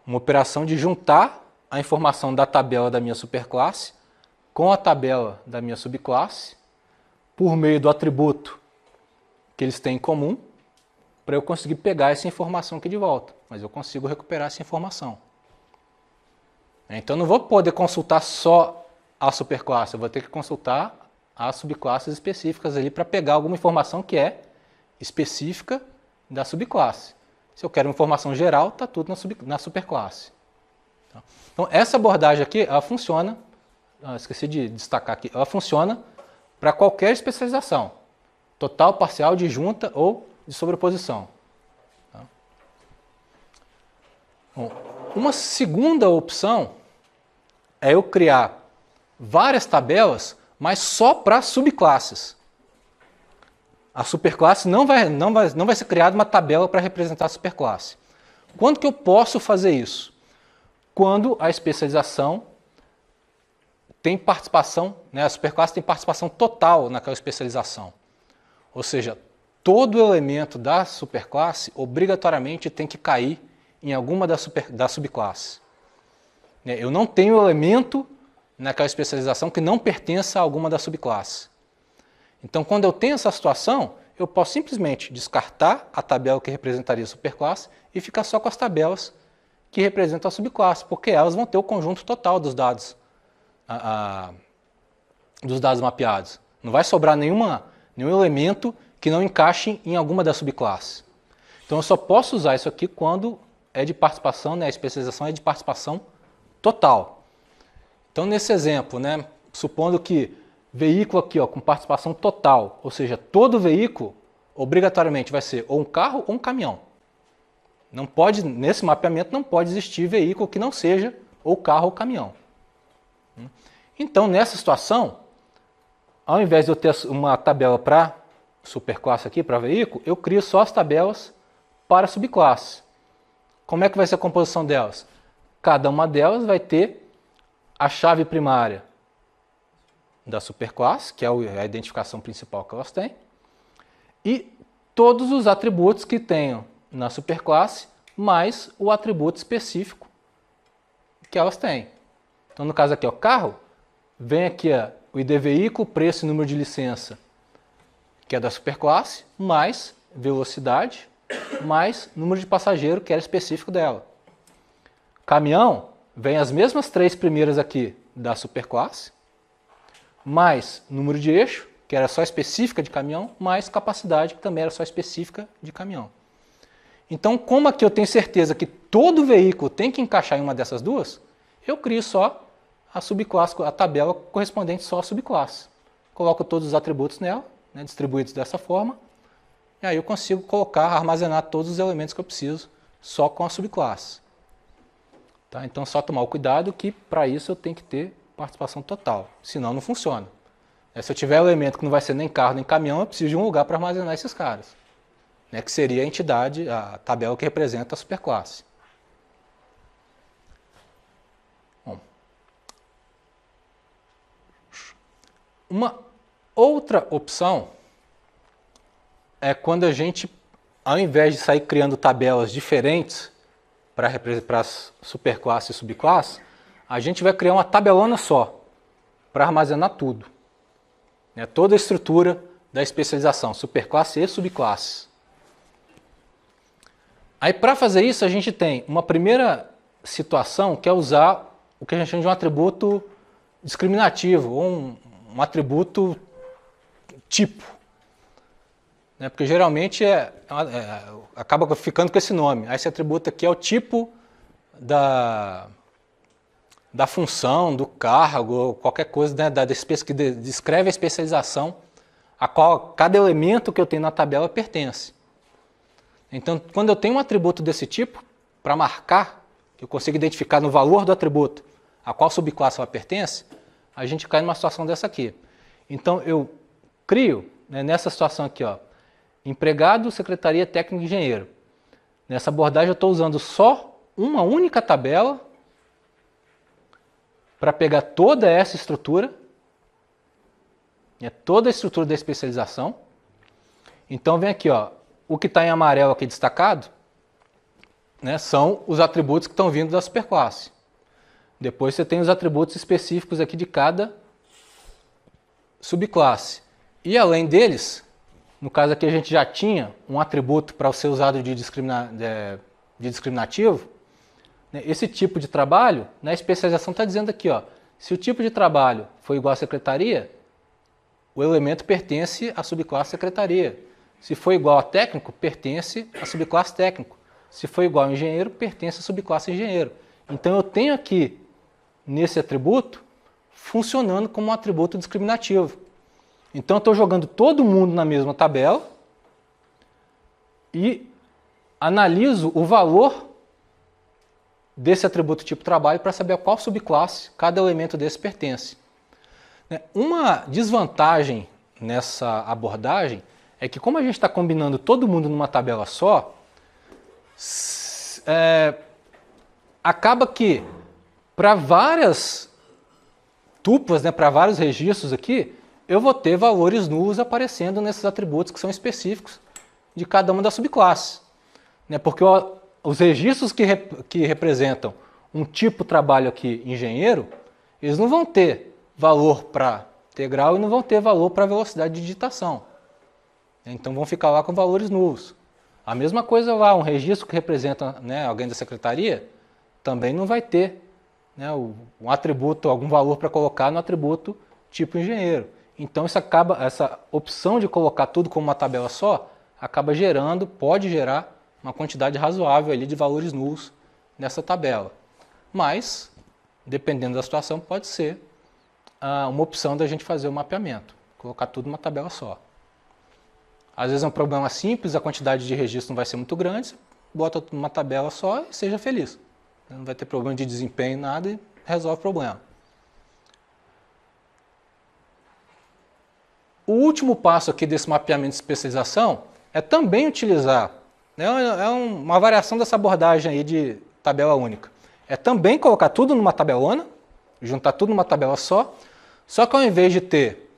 Uma operação de juntar a informação da tabela da minha superclasse com a tabela da minha subclasse, por meio do atributo que eles têm em comum, para eu conseguir pegar essa informação aqui de volta. Mas eu consigo recuperar essa informação. Então, eu não vou poder consultar só a superclasse, eu vou ter que consultar as subclasses específicas ali para pegar alguma informação que é específica da subclasse. Se eu quero uma informação geral, está tudo na superclasse. Então, essa abordagem aqui, ela funciona, esqueci de destacar aqui, ela funciona para qualquer especialização, total, parcial, disjunta ou de sobreposição. Bom, uma segunda opção é eu criar várias tabelas, mas só para subclasses. A superclasse não vai ser criada uma tabela para representar a superclasse. Quando que eu posso fazer isso? Quando a especialização tem participação, né, a superclasse tem participação total naquela especialização. Ou seja, todo elemento da superclasse obrigatoriamente tem que cair em alguma da subclasse. Eu não tenho elemento naquela especialização que não pertença a alguma da subclasse. Então, quando eu tenho essa situação, eu posso simplesmente descartar a tabela que representaria a superclasse e ficar só com as tabelas que representam a subclasse, porque elas vão ter o conjunto total dos dados, mapeados. Não vai sobrar nenhum elemento que não encaixe em alguma das subclasses. Então, eu só posso usar isso aqui quando é de participação, né, a especialização é de participação total. Então, nesse exemplo, né, supondo que veículo aqui, ó, com participação total, ou seja, todo veículo obrigatoriamente vai ser ou um carro ou um caminhão. Não pode, nesse mapeamento não pode existir veículo que não seja ou carro ou caminhão. Então, nessa situação, ao invés de eu ter uma tabela para superclasse aqui, para veículo, eu crio só as tabelas para subclasse. Como é que vai ser a composição delas? Cada uma delas vai ter a chave primária da superclasse, que é a identificação principal que elas têm, e todos os atributos que tenham na superclasse, mais o atributo específico que elas têm. Então, no caso aqui, o carro, vem aqui o ID veículo, preço e número de licença, que é da superclasse, mais velocidade, mais número de passageiro, que era específico dela. Caminhão, vem as mesmas três primeiras aqui da superclasse, mais número de eixo, que era só específica de caminhão, mais capacidade, que também era só específica de caminhão. Então, como aqui eu tenho certeza que todo veículo tem que encaixar em uma dessas duas, eu crio só a subclasse, a tabela correspondente só à subclasse. Coloco todos os atributos nela, né, distribuídos dessa forma, e aí eu consigo colocar, armazenar todos os elementos que eu preciso só com a subclasse. Tá? Então, só tomar o cuidado que para isso eu tenho que ter participação total, senão não funciona. Se eu tiver elemento que não vai ser nem carro nem caminhão, eu preciso de um lugar para armazenar esses caras, né, que seria a entidade, a tabela que representa a superclasse. Bom, uma outra opção é quando a gente, ao invés de sair criando tabelas diferentes para as superclasses e subclasses, a gente vai criar uma tabelona só para armazenar tudo. Né, toda a estrutura da especialização, superclasse e subclasse. Aí, para fazer isso, a gente tem uma primeira situação que é usar o que a gente chama de um atributo discriminativo, ou um atributo tipo. Né? Porque geralmente acaba ficando com esse nome. Aí esse atributo aqui é o tipo da função, do cargo, ou qualquer coisa, né, que descreve a especialização a qual cada elemento que eu tenho na tabela pertence. Então, quando eu tenho um atributo desse tipo, para marcar, que eu consigo identificar no valor do atributo a qual subclasse ela pertence, a gente cai numa situação dessa aqui. Então, eu crio, né, nessa situação aqui, ó, empregado, secretaria, técnico e engenheiro. Nessa abordagem eu estou usando só uma única tabela para pegar toda essa estrutura, toda a estrutura da especialização. Então, vem aqui, ó, o que está em amarelo aqui destacado, né, são os atributos que estão vindo da superclasse. Depois você tem os atributos específicos aqui de cada subclasse. E além deles, no caso aqui a gente já tinha um atributo para ser usado de discriminativo, né, esse tipo de trabalho, na especialização está dizendo aqui, ó, se o tipo de trabalho for igual à secretaria, o elemento pertence à subclasse secretaria. Se for igual a técnico, pertence à subclasse técnico. Se for igual a engenheiro, pertence à subclasse engenheiro. Então eu tenho aqui, nesse atributo, funcionando como um atributo discriminativo. Então eu estou jogando todo mundo na mesma tabela e analiso o valor desse atributo tipo trabalho para saber a qual subclasse cada elemento desse pertence. Uma desvantagem nessa abordagem é que, como a gente está combinando todo mundo numa tabela só, acaba que para várias tuplas, né, para vários registros aqui, eu vou ter valores nulos aparecendo nesses atributos que são específicos de cada uma das subclasses. Né? Porque os registros que representam um tipo trabalho aqui engenheiro, eles não vão ter valor para integral e não vão ter valor para velocidade de digitação. Então vão ficar lá com valores nulos. A mesma coisa lá, um registro que representa, né, alguém da secretaria, também não vai ter, né, um atributo, algum valor para colocar no atributo tipo engenheiro. Então essa opção de colocar tudo como uma tabela só, acaba gerando, pode gerar uma quantidade razoável ali de valores nulos nessa tabela. Mas, dependendo da situação, pode ser uma opção da gente fazer o mapeamento, colocar tudo numa tabela só. Às vezes é um problema simples, a quantidade de registros não vai ser muito grande, você bota tudo numa tabela só e seja feliz. Não vai ter problema de desempenho, nada, e resolve o problema. O último passo aqui desse mapeamento de especialização é também utilizar, né, uma variação dessa abordagem aí de tabela única. É também colocar tudo numa tabelona, juntar tudo numa tabela só que ao invés de ter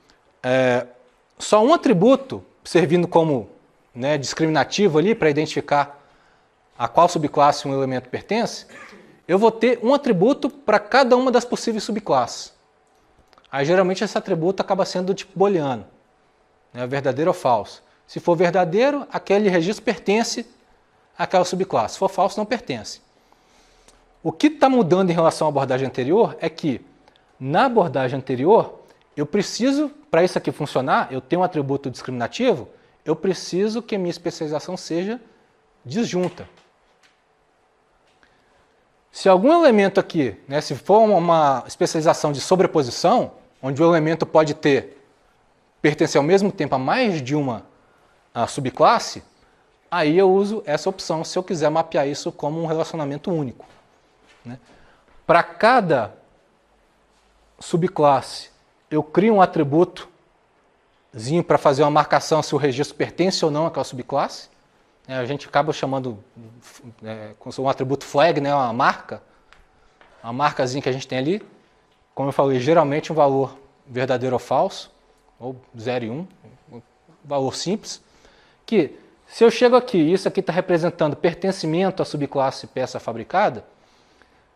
só um atributo servindo como, né, discriminativo ali para identificar a qual subclasse um elemento pertence, eu vou ter um atributo para cada uma das possíveis subclasses. Aí geralmente esse atributo acaba sendo do tipo booleano, né, verdadeiro ou falso. Se for verdadeiro, aquele registro pertence àquela subclasse. Se for falso, não pertence. O que está mudando em relação à abordagem anterior é que, na abordagem anterior, eu preciso, para isso aqui funcionar, eu tenho um atributo discriminativo, eu preciso que a minha especialização seja disjunta. Se algum elemento aqui, né, se for uma especialização de sobreposição, onde o elemento pode pertencer ao mesmo tempo a mais de uma subclasse, aí eu uso essa opção se eu quiser mapear isso como um relacionamento único. Né? Para cada subclasse, eu crio um atributozinho para fazer uma marcação se o registro pertence ou não àquela subclasse. A gente acaba chamando com um atributo flag, né, uma marcazinha que a gente tem ali. Como eu falei, geralmente um valor verdadeiro ou falso, ou 0 e 1, um valor simples. Que se eu chego aqui e isso aqui está representando pertencimento à subclasse peça fabricada,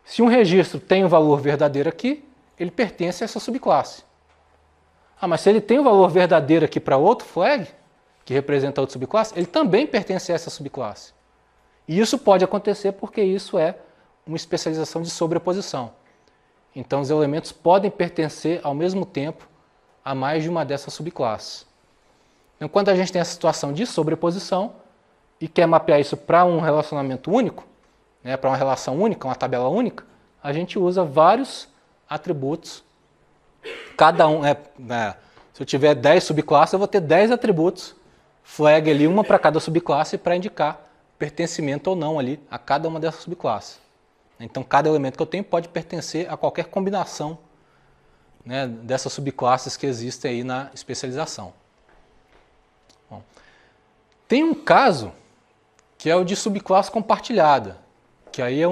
se um registro tem um valor verdadeiro aqui, ele pertence a essa subclasse. Mas se ele tem um valor verdadeiro aqui para outro flag, que representa outra subclasse, ele também pertence a essa subclasse. E isso pode acontecer porque isso é uma especialização de sobreposição. Então os elementos podem pertencer ao mesmo tempo a mais de uma dessas subclasses. Então quando a gente tem essa situação de sobreposição e quer mapear isso para um relacionamento único, né, para uma relação única, uma tabela única, a gente usa vários atributos. Cada um, se eu tiver 10 subclasses, eu vou ter 10 atributos, flag ali, uma para cada subclasse, para indicar pertencimento ou não ali a cada uma dessas subclasses. Então, cada elemento que eu tenho pode pertencer a qualquer combinação, né, dessas subclasses que existem aí na especialização. Bom, tem um caso que é o de subclasse compartilhada, que aí é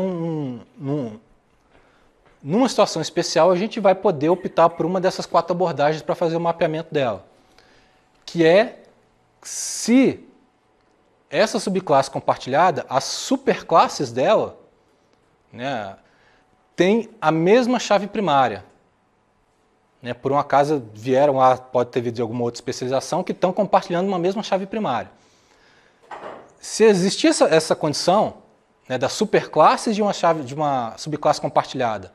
numa situação especial, a gente vai poder optar por uma dessas 4 abordagens para fazer o mapeamento dela, que é se essa subclasse compartilhada, as superclasses dela, né, tem a mesma chave primária. Né, por um acaso vieram lá, pode ter vindo de alguma outra especialização, que estão compartilhando uma mesma chave primária. Se existir essa condição, né, das superclasses de uma subclasse compartilhada,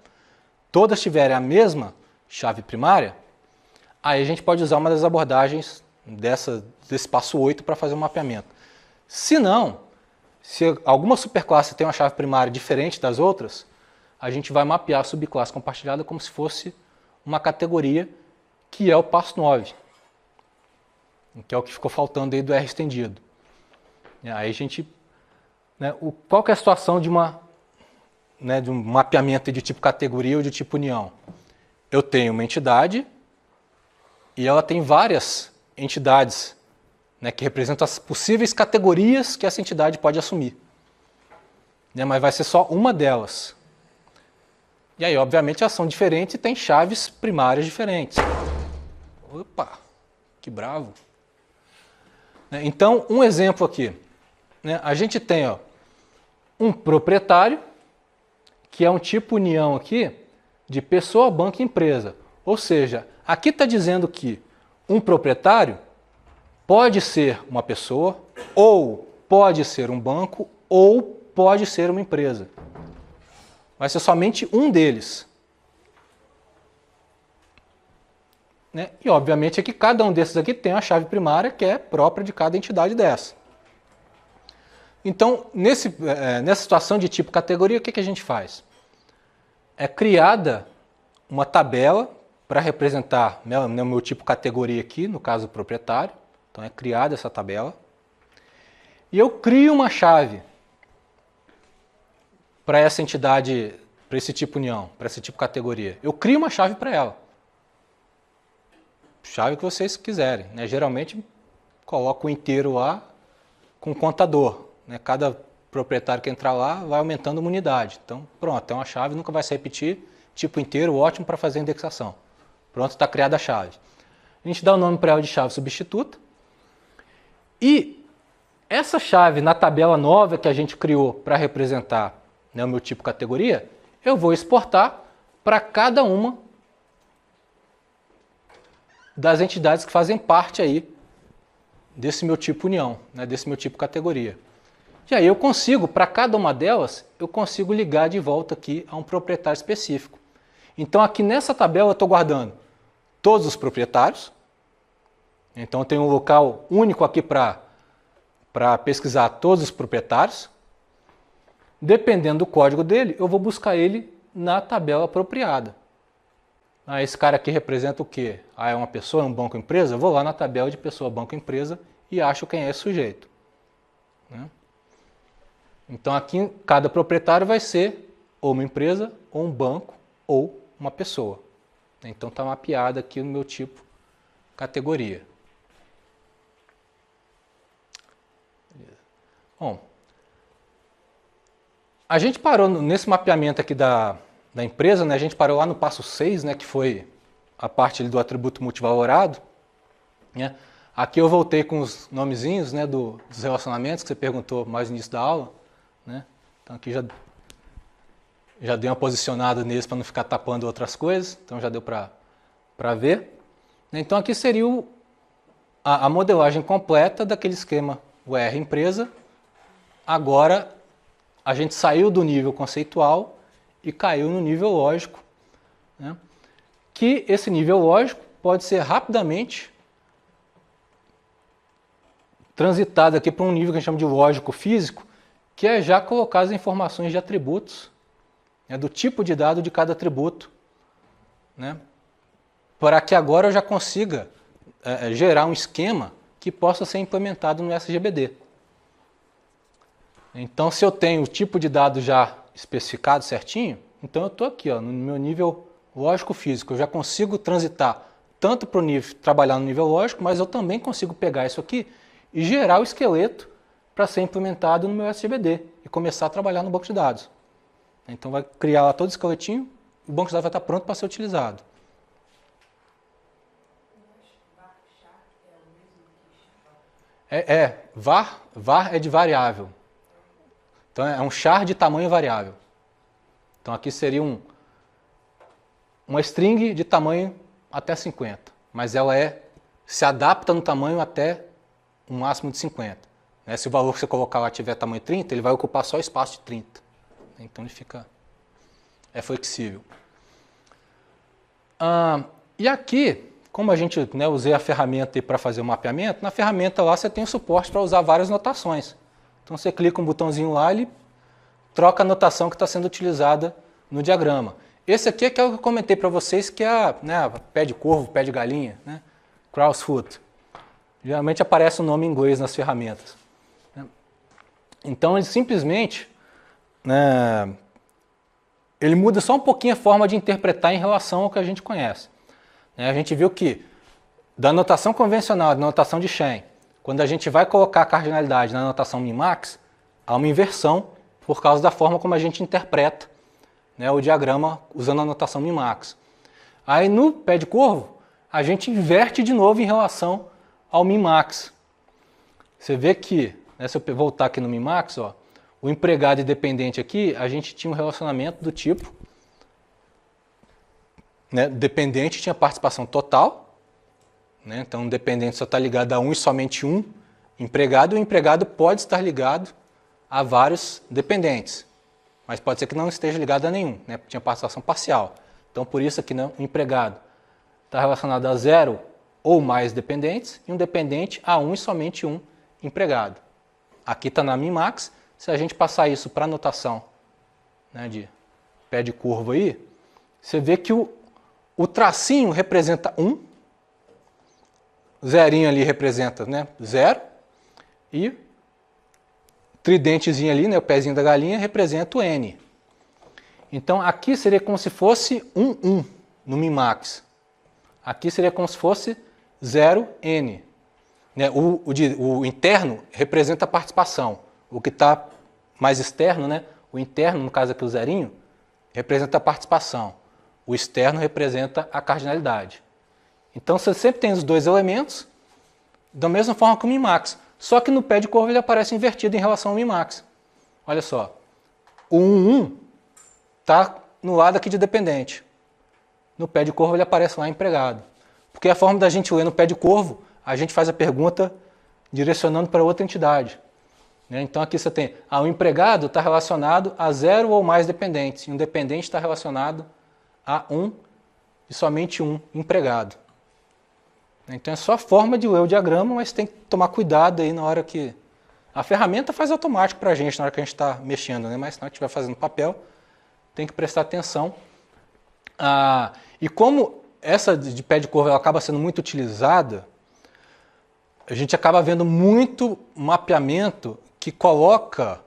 todas tiverem a mesma chave primária, aí a gente pode usar uma das abordagens desse passo 8 para fazer o mapeamento. Se não, se alguma superclasse tem uma chave primária diferente das outras, a gente vai mapear a subclasse compartilhada como se fosse uma categoria, que é o passo 9, que é o que ficou faltando aí do R estendido. Aí a gente, né, qual que é a situação de um mapeamento de tipo categoria ou de tipo união? Eu tenho uma entidade e ela tem várias entidades, né, que representam as possíveis categorias que essa entidade pode assumir. Né, mas vai ser só uma delas. E aí, obviamente, elas são diferentes e têm chaves primárias diferentes. Opa, que bravo. Então, um exemplo aqui. A gente tem um proprietário, que é um tipo união aqui de pessoa, banco e empresa. Ou seja, aqui está dizendo que um proprietário pode ser uma pessoa, ou pode ser um banco, ou pode ser uma empresa. Vai ser somente um deles. E, obviamente, é que cada um desses aqui tem uma chave primária que é própria de cada entidade dessa. Então, nessa situação de tipo categoria, o que a gente faz? É criada uma tabela para representar o meu tipo categoria aqui, no caso proprietário. Então, é criada essa tabela. E eu crio uma chave para essa entidade, para esse tipo união, para esse tipo categoria. Eu crio uma chave para ela. Chave que vocês quiserem. Geralmente, coloco o inteiro lá com contador. Cada proprietário que entrar lá vai aumentando uma unidade. Então, pronto, é uma chave, nunca vai se repetir. Tipo inteiro, ótimo para fazer indexação. Pronto, está criada a chave. A gente dá o nome para ela de chave substituta. E essa chave, na tabela nova que a gente criou para representar o meu tipo categoria, eu vou exportar para cada uma das entidades que fazem parte aí desse meu tipo união, desse meu tipo categoria. E aí eu consigo, para cada uma delas, eu consigo ligar de volta aqui a um proprietário específico. Então aqui nessa tabela eu estou guardando todos os proprietários. Então eu tenho um local único aqui para pesquisar todos os proprietários. Dependendo do código dele, eu vou buscar ele na tabela apropriada. Esse cara aqui representa o quê? É uma pessoa, é um banco, empresa? Eu vou lá na tabela de pessoa, banco, empresa e acho quem é esse sujeito. Então aqui cada proprietário vai ser ou uma empresa, ou um banco, ou uma pessoa. Então está mapeado aqui no meu tipo categoria. Bom, a gente parou nesse mapeamento aqui da empresa, a gente parou lá no passo 6, que foi a parte do atributo multivalorado. Aqui eu voltei com os nomezinhos dos relacionamentos que você perguntou mais no início da aula. Então aqui já dei uma posicionada neles para não ficar tapando outras coisas, então já deu para ver. Então aqui seria a modelagem completa daquele esquema UR empresa. Agora a gente saiu do nível conceitual e caiu no nível lógico, que esse nível lógico pode ser rapidamente transitado aqui para um nível que a gente chama de lógico físico, que é já colocar as informações de atributos, do tipo de dado de cada atributo, para que agora eu já consiga gerar um esquema que possa ser implementado no SGBD. Então, se eu tenho o tipo de dado já especificado certinho, então eu estou aqui no meu nível lógico-físico. Eu já consigo transitar tanto para o nível, trabalhar no nível lógico, mas eu também consigo pegar isso aqui e gerar o esqueleto para ser implementado no meu SGBD e começar a trabalhar no banco de dados. Então vai criar lá todo o esqueletinho e o banco de dados vai estar pronto para ser utilizado. var é de variável. Então é um char de tamanho variável. Então aqui seria uma string de tamanho até 50, mas ela se adapta no tamanho até um máximo de 50. Se o valor que você colocar lá tiver tamanho 30, ele vai ocupar só o espaço de 30. Então ele é flexível. E aqui, como a gente usei a ferramenta para fazer o mapeamento, na ferramenta lá você tem o suporte para usar várias notações. Então você clica um botãozinho lá e ele troca a notação que está sendo utilizada no diagrama. Esse aqui é que eu comentei para vocês, que é pé de corvo, pé de galinha, crow's foot. Geralmente aparece o nome em inglês nas ferramentas. Então ele simplesmente ele muda só um pouquinho a forma de interpretar em relação ao que a gente conhece. A gente viu que da notação convencional, da notação de Shen, quando a gente vai colocar a cardinalidade na notação min-max, há uma inversão por causa da forma como a gente interpreta o diagrama usando a notação min-max. Aí no pé de corvo, a gente inverte de novo em relação ao min-max. Você vê que, né, se eu voltar aqui no min-max, ó, o empregado e dependente aqui, a gente tinha um relacionamento do tipo, né, dependente tinha participação total, né, então o dependente só está ligado a um e somente um empregado, e o empregado pode estar ligado a vários dependentes, mas pode ser que não esteja ligado a nenhum, né, tinha participação parcial. Então por isso aqui, né, o empregado está relacionado a 0 ou mais dependentes, e um dependente a um e somente um empregado. Aqui está na min-max. Se a gente passar isso para a notação, né, de pé de curva aí, você vê que o tracinho representa 1, o zerinho ali representa, né, 0, e o tridentezinho ali, né, o pezinho da galinha, representa o N. Então aqui seria como se fosse 1 no min-max. Aqui seria como se fosse 0N. Né, o interno representa a participação. O que está mais externo, né, o interno, no caso aqui o zerinho, representa a participação. O externo representa a cardinalidade. Então você sempre tem os dois elementos da mesma forma que o min-max. Só que no pé de curva ele aparece invertido em relação ao min-max. Olha só. O 1 está no lado aqui de dependente. No pé de curva ele aparece lá empregado. Porque a forma da gente ler no pé de curvo, a gente faz a pergunta direcionando para outra entidade. Então aqui você tem, o empregado está relacionado a 0 ou mais dependentes, e um dependente está relacionado a 1 e somente um empregado. Então é só a forma de ler o diagrama, mas tem que tomar cuidado aí na hora que... A ferramenta faz automático para a gente na hora que a gente está mexendo, né? Mas se não estiver fazendo papel, tem que prestar atenção. E como essa de pé de curva ela acaba sendo muito utilizada, a gente acaba vendo muito mapeamento que coloca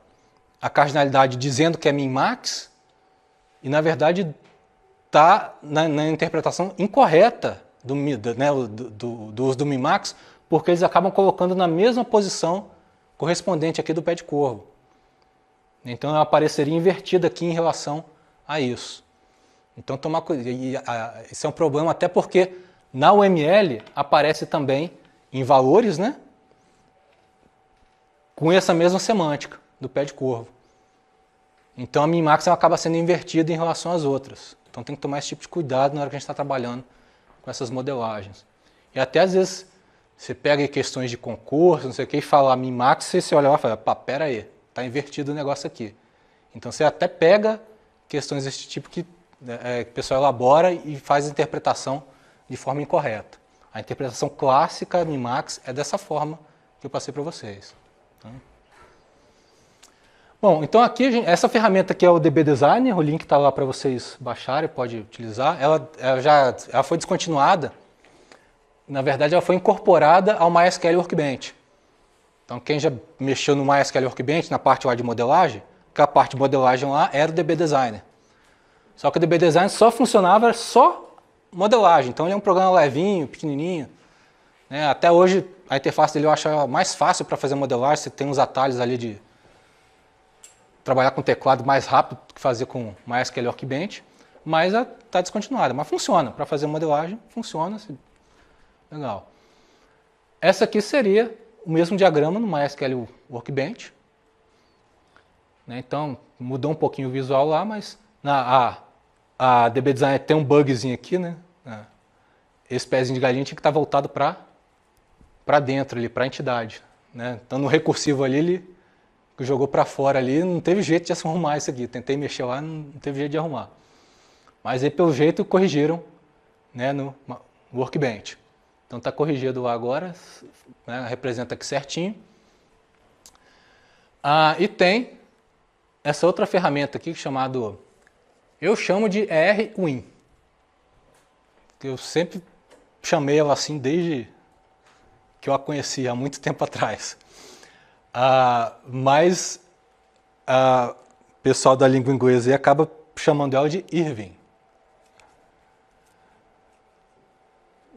a cardinalidade dizendo que é min-max e, na verdade, está na interpretação incorreta do uso do min-max, porque eles acabam colocando na mesma posição correspondente aqui do pé de curva. Então, ela apareceria invertida aqui em relação a isso. Então, tomar cuidado. Esse é um problema até porque na UML aparece também em valores, né, com essa mesma semântica do pé de curva. Então a min-max acaba sendo invertida em relação às outras. Então tem que tomar esse tipo de cuidado na hora que a gente está trabalhando com essas modelagens. E até às vezes você pega questões de concurso, não sei o que, e fala min-max, você olha lá e fala, pera aí, está invertido o negócio aqui. Então você até pega questões desse tipo que o pessoal elabora e faz a interpretação de forma incorreta. A interpretação clássica min-max é dessa forma que eu passei para vocês. Bom, então aqui essa ferramenta aqui é o DB Designer, o link está lá para vocês baixarem, pode utilizar. Ela foi descontinuada, na verdade ela foi incorporada ao MySQL Workbench. Então quem já mexeu no MySQL Workbench, na parte lá de modelagem, que a parte de modelagem lá era o DB Designer. Só que o DB Designer só funcionava só modelagem, então ele é um programa levinho, pequenininho. Né? Até hoje a interface dele eu acho mais fácil para fazer modelagem, você tem uns atalhos ali de trabalhar com teclado mais rápido do que fazer com MySQL Workbench, mas está descontinuada, mas funciona, para fazer modelagem funciona, legal. Essa aqui seria o mesmo diagrama no MySQL Workbench, né? Então mudou um pouquinho o visual lá, mas a DB Designer tem um bugzinho aqui, né? Esse pezinho de galinha tinha que estar voltado para dentro, para a entidade. Né? Então no recursivo ali, ele jogou para fora ali, não teve jeito de arrumar isso aqui. Tentei mexer lá, não teve jeito de arrumar. Mas aí pelo jeito corrigiram, né, no Workbench. Então está corrigido lá agora, né, representa aqui certinho. E tem essa outra ferramenta aqui chamada, eu chamo de ERWin. Eu sempre chamei ela assim desde que eu a conheci há muito tempo atrás. Mas o pessoal da língua inglesa acaba chamando ela de Irving.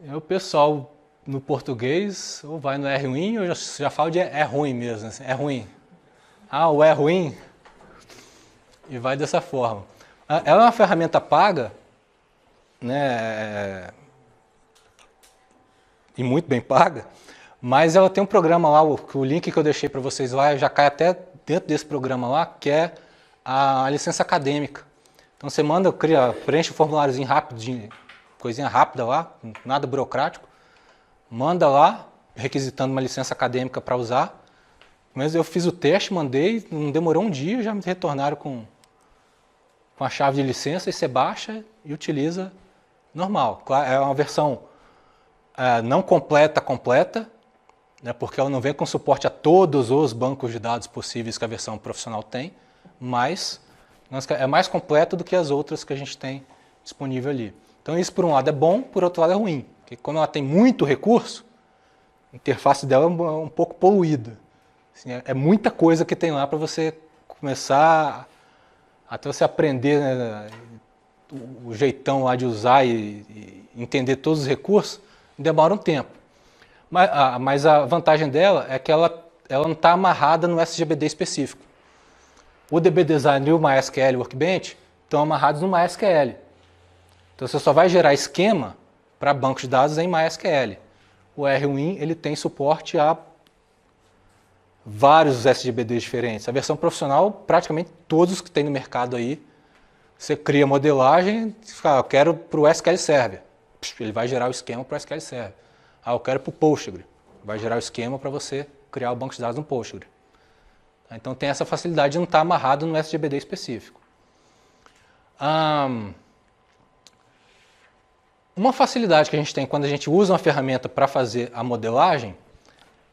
E o pessoal no português ou vai no ERWin, eu já falo de é ruim mesmo, assim, é ruim. O é ruim, e vai dessa forma. Ela é uma ferramenta paga, né? e muito bem paga, mas ela tem um programa lá, o link que eu deixei para vocês lá, já cai até dentro desse programa lá, que é a licença acadêmica. Então você manda, preenche um formuláriozinho rápido, coisinha rápida lá, nada burocrático, manda lá, requisitando uma licença acadêmica para usar. Mas eu fiz o teste, mandei, não demorou um dia, já me retornaram com a chave de licença, e você baixa e utiliza normal. É uma versão não completa, né, porque ela não vem com suporte a todos os bancos de dados possíveis que a versão profissional tem, mas é mais completa do que as outras que a gente tem disponível ali. Então isso por um lado é bom, por outro lado é ruim, porque como ela tem muito recurso, a interface dela é um pouco poluída. Assim, é muita coisa que tem lá para você começar, até você aprender, né, o jeitão lá de usar e entender todos os recursos, demora um tempo. Mas a vantagem dela é que ela não está amarrada no SGBD específico. O DB Design e o MySQL Workbench estão amarrados no MySQL. Então você só vai gerar esquema para bancos de dados em MySQL. O RWin ele tem suporte a vários SGBDs diferentes. A versão profissional, praticamente todos os que tem no mercado aí, você cria modelagem, você fala, eu quero para o SQL Server. Ele vai gerar o esquema para o SQL Server. Eu quero para o Postgre. Vai gerar o esquema para você criar o banco de dados no Postgre. Então tem essa facilidade de não estar amarrado no SGBD específico. Uma facilidade que a gente tem quando a gente usa uma ferramenta para fazer a modelagem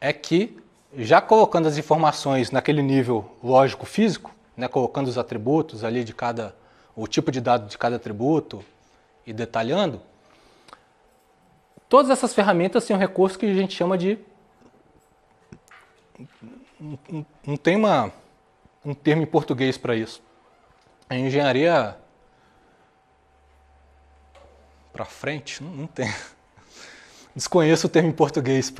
é que, já colocando as informações naquele nível lógico-físico, né, colocando os atributos ali o tipo de dado de cada atributo e detalhando, todas essas ferramentas têm um recurso que a gente chama de... Não tem um termo em português para isso. A engenharia para frente, não tem. Desconheço o termo em português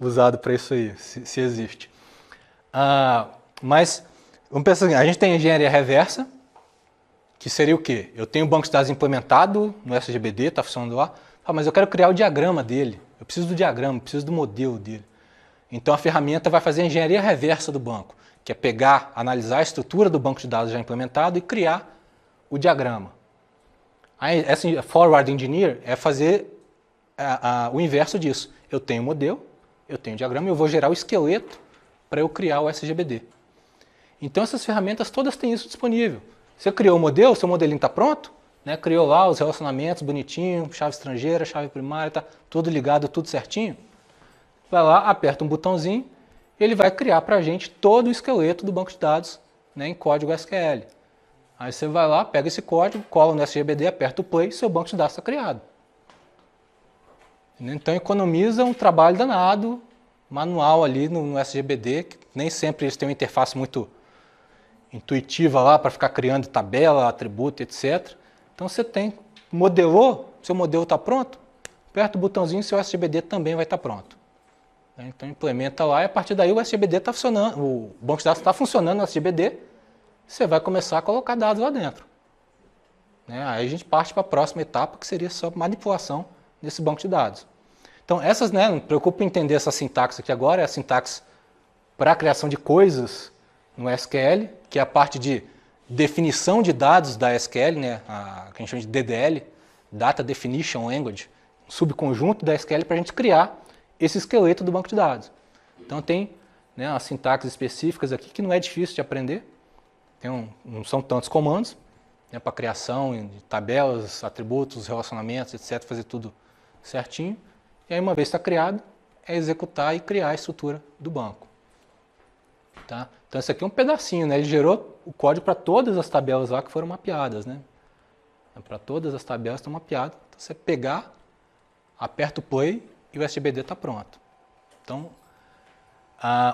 usado para isso aí, se existe. Mas, vamos pensar assim, a gente tem engenharia reversa, que seria o quê? Eu tenho o banco de dados implementado no SGBD, está funcionando lá, mas eu quero criar o diagrama dele, eu preciso do diagrama, eu preciso do modelo dele. Então a ferramenta vai fazer a engenharia reversa do banco, que é pegar, analisar a estrutura do banco de dados já implementado e criar o diagrama. Essa forward engineer é fazer o inverso disso. Eu tenho o modelo, eu tenho o diagrama e eu vou gerar o esqueleto para eu criar o SGBD. Então essas ferramentas todas têm isso disponível. Você criou o modelo, seu modelinho está pronto, né? Criou lá os relacionamentos bonitinho, chave estrangeira, chave primária, tá tudo ligado, tudo certinho. Vai lá, aperta um botãozinho, ele vai criar para a gente todo o esqueleto do banco de dados, né, em código SQL. Aí você vai lá, pega esse código, cola no SGBD, aperta o play, seu banco de dados está criado. Então economiza um trabalho danado, manual ali no SGBD, que nem sempre eles têm uma interface muito intuitiva lá para ficar criando tabela, atributo, etc. Então você modelou, seu modelo está pronto, aperta o botãozinho e seu SGBD também vai estar pronto. Então implementa lá e a partir daí o SGBD está funcionando, o banco de dados está funcionando no SGBD, você vai começar a colocar dados lá dentro. Aí a gente parte para a próxima etapa, que seria só manipulação desse banco de dados. Então essas, não preocupa em entender essa sintaxe aqui agora, é a sintaxe para a criação de coisas no SQL, que é a parte de definição de dados da SQL, que a gente chama de DDL, Data Definition Language, um subconjunto da SQL para a gente criar esse esqueleto do banco de dados. Então tem as sintaxes específicas aqui que não é difícil de aprender, não são tantos comandos para criação de tabelas, atributos, relacionamentos, etc., fazer tudo certinho. E aí uma vez está criado, é executar e criar a estrutura do banco. Tá? Então esse aqui é um pedacinho, ele gerou o código para todas as tabelas lá que foram mapeadas. Para todas as tabelas estão mapeadas. Então você pegar, aperta o play e o SGBD está pronto. Então,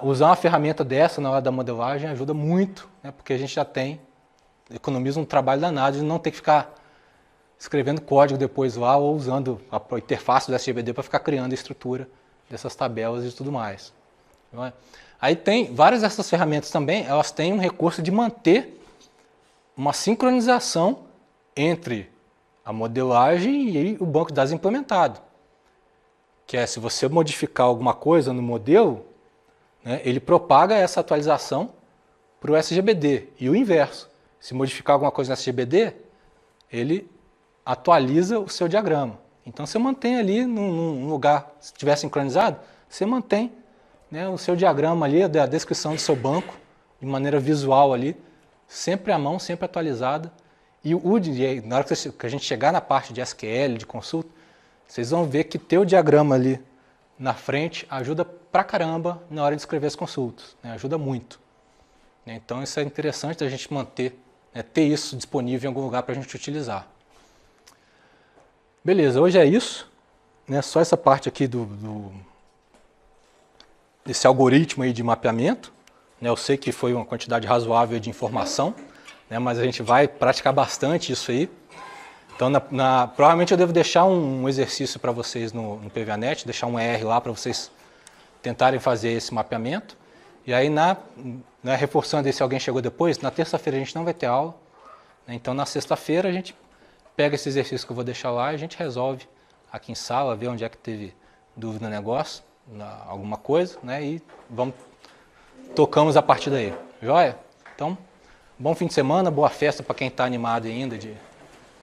usar uma ferramenta dessa na hora da modelagem ajuda muito, porque a gente já economiza um trabalho danado de não ter que ficar escrevendo código depois lá ou usando a interface do SGBD para ficar criando a estrutura dessas tabelas e tudo mais. Aí tem várias dessas ferramentas também, elas têm um recurso de manter uma sincronização entre a modelagem e o banco de dados implementado. que é se você modificar alguma coisa no modelo, né, ele propaga essa atualização para o SGBD e o inverso. Se modificar alguma coisa no SGBD, ele atualiza o seu diagrama. Então você mantém ali num lugar, se estiver sincronizado, você mantém, né, o seu diagrama ali, a descrição do seu banco, de maneira visual ali, sempre à mão, sempre atualizada. E na hora que a gente chegar na parte de SQL, de consulta, vocês vão ver que ter o diagrama ali na frente ajuda pra caramba na hora de escrever as consultas, né? Ajuda muito. Então isso é interessante a gente manter, né, ter isso disponível em algum lugar para a gente utilizar. Beleza, hoje é isso, né? Só essa parte aqui desse algoritmo aí de mapeamento, né? Eu sei que foi uma quantidade razoável de informação, né? Mas a gente vai praticar bastante isso aí. Então, provavelmente eu devo deixar um exercício para vocês no PVAnet, deixar um ER lá para vocês tentarem fazer esse mapeamento. E aí, reforçando aí, se alguém chegou depois, na terça-feira a gente não vai ter aula, né? Então, na sexta-feira a gente pega esse exercício que eu vou deixar lá e a gente resolve aqui em sala, vê onde é que teve dúvida no negócio, alguma coisa, né? E tocamos a partir daí. Joia? Então, bom fim de semana, boa festa para quem está animado ainda de